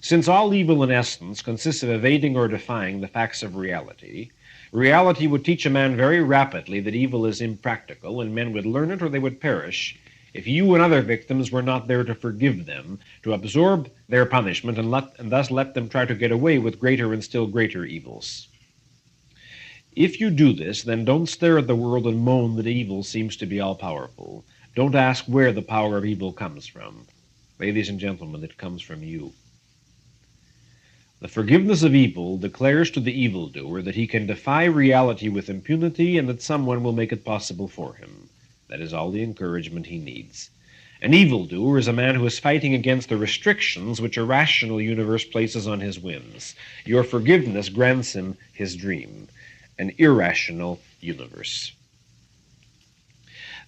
Since all evil in essence consists of evading or defying the facts of reality, reality would teach a man very rapidly that evil is impractical, and men would learn it or they would perish if you and other victims were not there to forgive them, to absorb their punishment, and thus let them try to get away with greater and still greater evils. If you do this, then don't stare at the world and moan that evil seems to be all-powerful. Don't ask where the power of evil comes from. Ladies and gentlemen, it comes from you. The forgiveness of evil declares to the evildoer that he can defy reality with impunity and that someone will make it possible for him. That is all the encouragement he needs. An evildoer is a man who is fighting against the restrictions which a rational universe places on his whims. Your forgiveness grants him his dream, an irrational universe.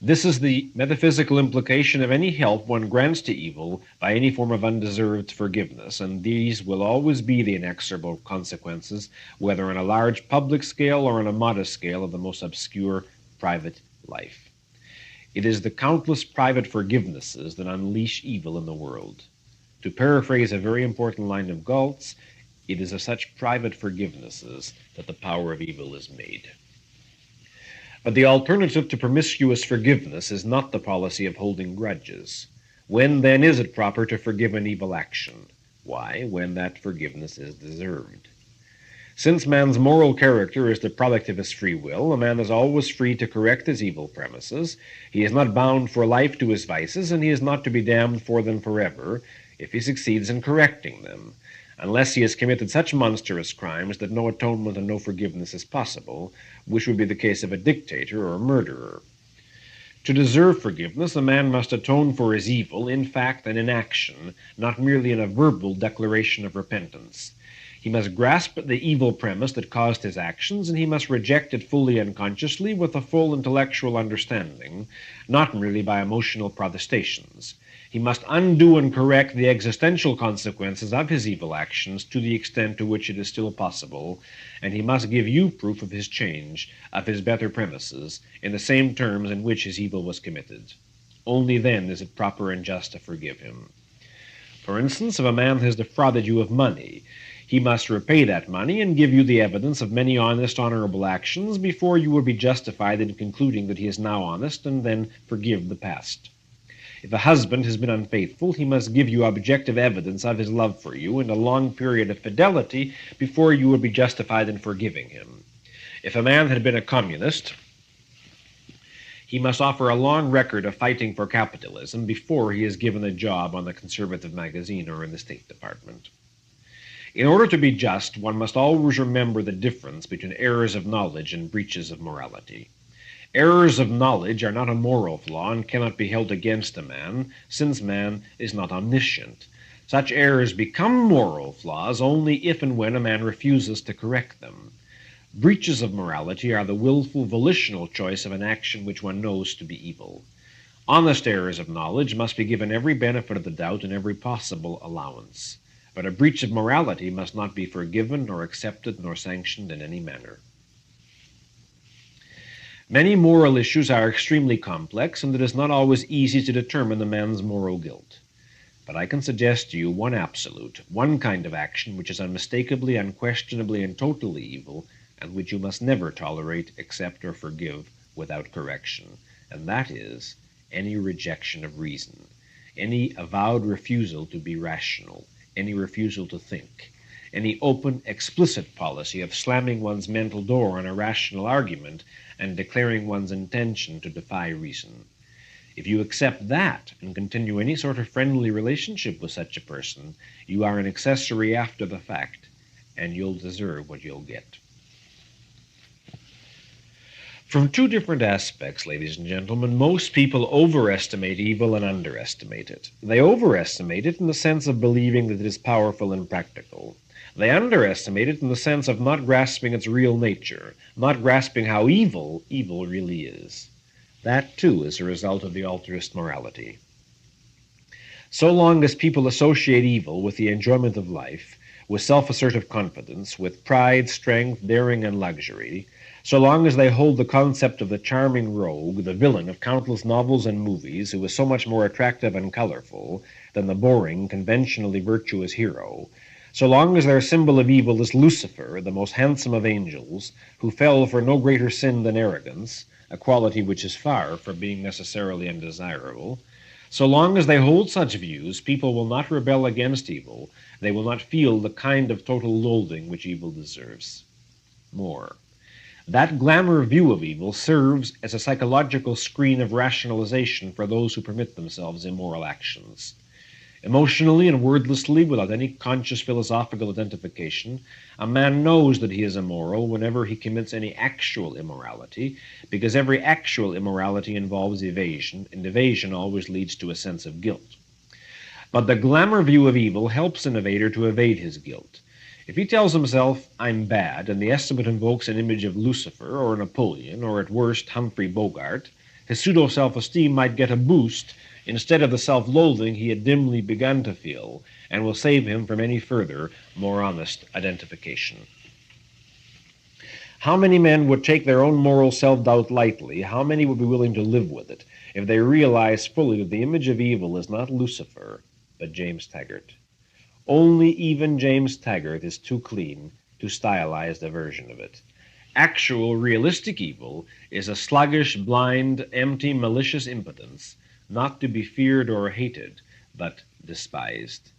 This is the metaphysical implication of any help one grants to evil by any form of undeserved forgiveness, and these will always be the inexorable consequences, whether on a large public scale or on a modest scale of the most obscure private life. It is the countless private forgivenesses that unleash evil in the world. To paraphrase a very important line of Galt's, it is of such private forgivenesses that the power of evil is made. But the alternative to promiscuous forgiveness is not the policy of holding grudges. When, then, is it proper to forgive an evil action? Why, when that forgiveness is deserved. Since man's moral character is the product of his free will, a man is always free to correct his evil premises. He is not bound for life to his vices, and he is not to be damned for them forever if he succeeds in correcting them, unless he has committed such monstrous crimes that no atonement and no forgiveness is possible, which would be the case of a dictator or a murderer. To deserve forgiveness, a man must atone for his evil in fact and in action, not merely in a verbal declaration of repentance. He must grasp the evil premise that caused his actions, and he must reject it fully and consciously with a full intellectual understanding, not merely by emotional protestations. He must undo and correct the existential consequences of his evil actions to the extent to which it is still possible, and he must give you proof of his change, of his better premises, in the same terms in which his evil was committed. Only then is it proper and just to forgive him. For instance, if a man has defrauded you of money, he must repay that money and give you the evidence of many honest, honorable actions before you will be justified in concluding that he is now honest, and then forgive the past. If a husband has been unfaithful, he must give you objective evidence of his love for you and a long period of fidelity before you will be justified in forgiving him. If a man had been a communist, he must offer a long record of fighting for capitalism before he is given a job on the conservative magazine or in the State Department. In order to be just, one must always remember the difference between errors of knowledge and breaches of morality. Errors of knowledge are not a moral flaw and cannot be held against a man, since man is not omniscient. Such errors become moral flaws only if and when a man refuses to correct them. Breaches of morality are the willful, volitional choice of an action which one knows to be evil. Honest errors of knowledge must be given every benefit of the doubt and every possible allowance. But a breach of morality must not be forgiven, nor accepted, nor sanctioned in any manner. Many moral issues are extremely complex, and it is not always easy to determine a man's moral guilt. But I can suggest to you one absolute, one kind of action which is unmistakably, unquestionably, and totally evil, and which you must never tolerate, accept, or forgive without correction, and that is any rejection of reason, any avowed refusal to be rational, any refusal to think, any open, explicit policy of slamming one's mental door on a rational argument and declaring one's intention to defy reason. If you accept that and continue any sort of friendly relationship with such a person, you are an accessory after the fact, and you'll deserve what you'll get. From two different aspects, ladies and gentlemen, most people overestimate evil and underestimate it. They overestimate it in the sense of believing that it is powerful and practical. They underestimate it in the sense of not grasping its real nature, not grasping how evil really is. That, too, is a result of the altruist morality. So long as people associate evil with the enjoyment of life, with self-assertive confidence, with pride, strength, daring, and luxury, so long as they hold the concept of the charming rogue, the villain of countless novels and movies, who is so much more attractive and colorful than the boring, conventionally virtuous hero, so long as their symbol of evil is Lucifer, the most handsome of angels, who fell for no greater sin than arrogance, a quality which is far from being necessarily undesirable, so long as they hold such views, people will not rebel against evil. They will not feel the kind of total loathing which evil deserves. More, that glamour view of evil serves as a psychological screen of rationalization for those who permit themselves immoral actions. Emotionally and wordlessly, without any conscious philosophical identification, a man knows that he is immoral whenever he commits any actual immorality, because every actual immorality involves evasion, and evasion always leads to a sense of guilt. But the glamour view of evil helps an evader to evade his guilt. If he tells himself, I'm bad, and the estimate invokes an image of Lucifer or Napoleon, or at worst Humphrey Bogart, his pseudo-self-esteem might get a boost instead of the self-loathing he had dimly begun to feel, and will save him from any further, more honest identification. How many men would take their own moral self-doubt lightly? How many would be willing to live with it if they realized fully that the image of evil is not Lucifer, but James Taggart? Only even James Taggart is too clean to stylize a version of it. Actual, realistic evil is a sluggish, blind, empty, malicious impotence, not to be feared or hated, but despised.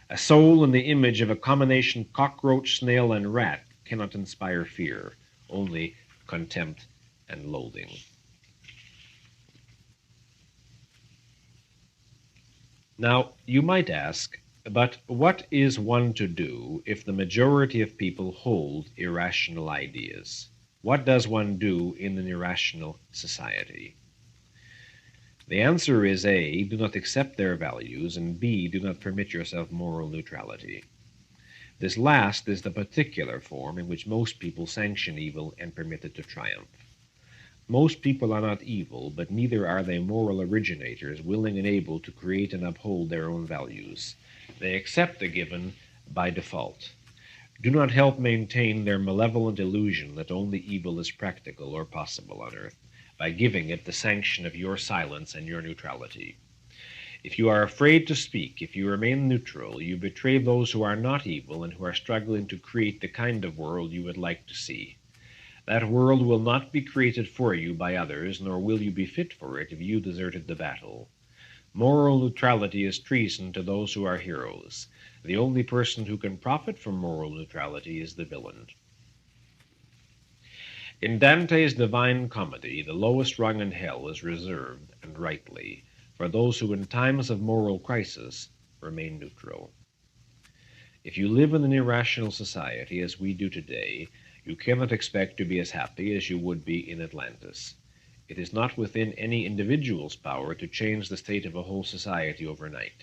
A soul in the image of a combination cockroach, snail, and rat cannot inspire fear, only contempt and loathing. Now, you might ask, but what is one to do if the majority of people hold irrational ideas? What does one do in an irrational society? The answer is A, do not accept their values, and B, do not permit yourself moral neutrality. This last is the particular form in which most people sanction evil and permit it to triumph. Most people are not evil, but neither are they moral originators willing and able to create and uphold their own values. They accept the given by default. Do not help maintain their malevolent illusion that only evil is practical or possible on earth by giving it the sanction of your silence and your neutrality. If you are afraid to speak, if you remain neutral, you betray those who are not evil and who are struggling to create the kind of world you would like to see. That world will not be created for you by others, nor will you be fit for it if you deserted the battle. Moral neutrality is treason to those who are heroes. The only person who can profit from moral neutrality is the villain. In Dante's Divine Comedy, the lowest rung in hell is reserved, and rightly, for those who in times of moral crisis remain neutral. If you live in an irrational society as we do today, you cannot expect to be as happy as you would be in Atlantis. It is not within any individual's power to change the state of a whole society overnight.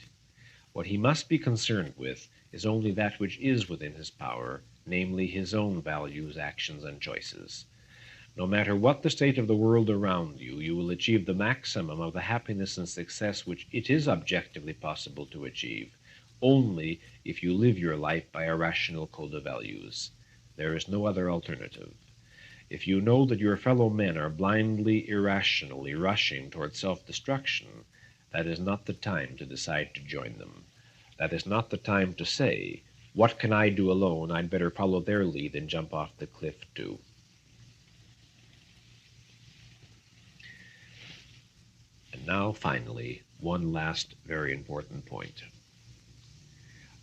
What he must be concerned with is only that which is within his power, namely his own values, actions, and choices. No matter what the state of the world around you, you will achieve the maximum of the happiness and success which it is objectively possible to achieve, only if you live your life by a rational code of values. There is no other alternative. If you know that your fellow men are blindly, irrationally rushing toward self-destruction, that is not the time to decide to join them. That is not the time to say, "What can I do alone? I'd better follow their lead and jump off the cliff too." And now, finally, one last very important point.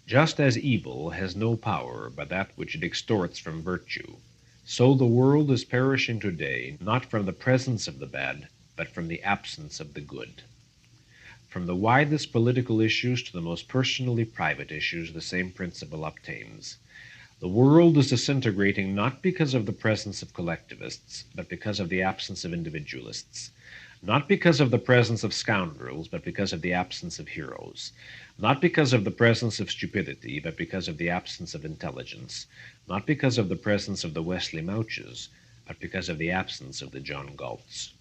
Just as evil has no power but that which it extorts from virtue, so the world is perishing today, not from the presence of the bad, but from the absence of the good. From the widest political issues to the most personally private issues, the same principle obtains. The world is disintegrating not because of the presence of collectivists, but because of the absence of individualists. Not because of the presence of scoundrels, but because of the absence of heroes. Not because of the presence of stupidity, but because of the absence of intelligence. Not because of the presence of the Wesley Mouches, but because of the absence of the John Galts.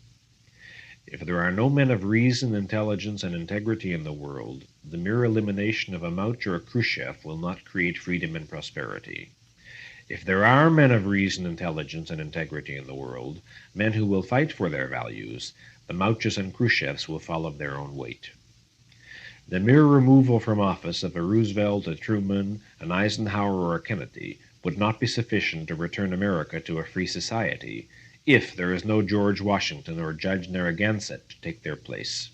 If there are no men of reason, intelligence, and integrity in the world, the mere elimination of a Mouch or a Khrushchev will not create freedom and prosperity. If there are men of reason, intelligence, and integrity in the world, men who will fight for their values, the Mouches and Khrushchevs will fall of their own weight. The mere removal from office of a Roosevelt, a Truman, an Eisenhower, or a Kennedy would not be sufficient to return America to a free society if there is no George Washington or Judge Narragansett to take their place.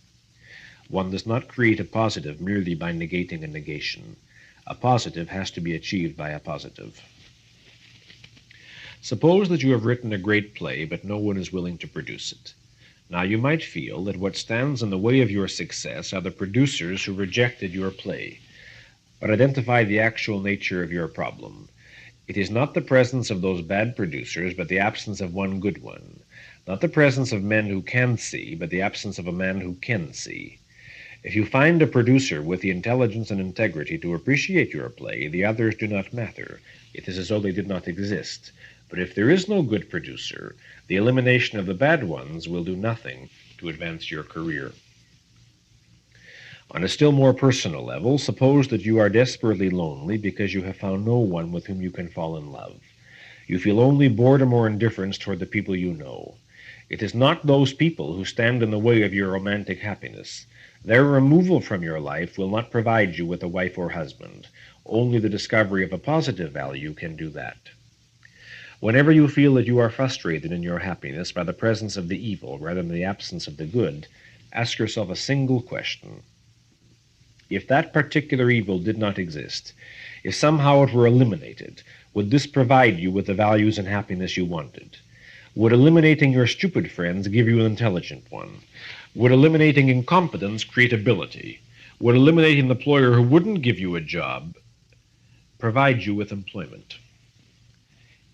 One does not create a positive merely by negating a negation. A positive has to be achieved by a positive. Suppose that you have written a great play, but no one is willing to produce it. Now you might feel that what stands in the way of your success are the producers who rejected your play. But identify the actual nature of your problem. It is not the presence of those bad producers, but the absence of one good one. Not the presence of men who can see, but the absence of a man who can see. If you find a producer with the intelligence and integrity to appreciate your play, the others do not matter. It is as though they did not exist. But if there is no good producer, the elimination of the bad ones will do nothing to advance your career. On a still more personal level, suppose that you are desperately lonely because you have found no one with whom you can fall in love. You feel only boredom or indifference toward the people you know. It is not those people who stand in the way of your romantic happiness. Their removal from your life will not provide you with a wife or husband. Only the discovery of a positive value can do that. Whenever you feel that you are frustrated in your happiness by the presence of the evil rather than the absence of the good, ask yourself a single question. If that particular evil did not exist, if somehow it were eliminated, would this provide you with the values and happiness you wanted? Would eliminating your stupid friends give you an intelligent one? Would eliminating incompetence create ability? Would eliminating the employer who wouldn't give you a job provide you with employment?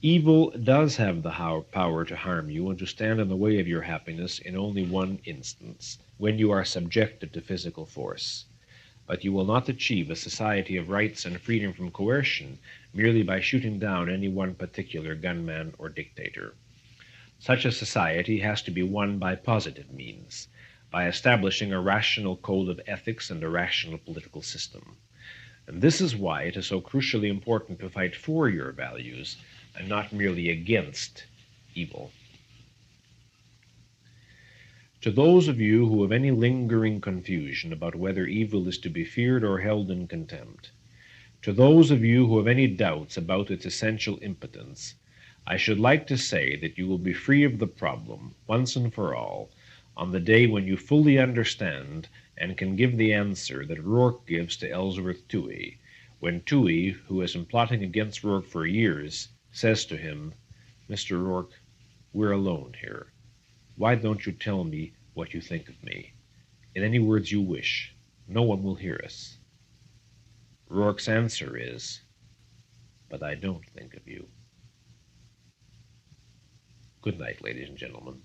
Evil does have the power to harm you and to stand in the way of your happiness in only one instance, when you are subjected to physical force. But you will not achieve a society of rights and freedom from coercion merely by shooting down any one particular gunman or dictator. Such a society has to be won by positive means, by establishing a rational code of ethics and a rational political system. And this is why it is so crucially important to fight for your values and not merely against evil. To those of you who have any lingering confusion about whether evil is to be feared or held in contempt, to those of you who have any doubts about its essential impotence, I should like to say that you will be free of the problem, once and for all, on the day when you fully understand and can give the answer that Rourke gives to Ellsworth Toohey, when Toohey, who has been plotting against Rourke for years, says to him, "Mr. Rourke, we're alone here. Why don't you tell me what you think of me? In any words you wish. No one will hear us." Rourke's answer is, "But I don't think of you." Good night, ladies and gentlemen.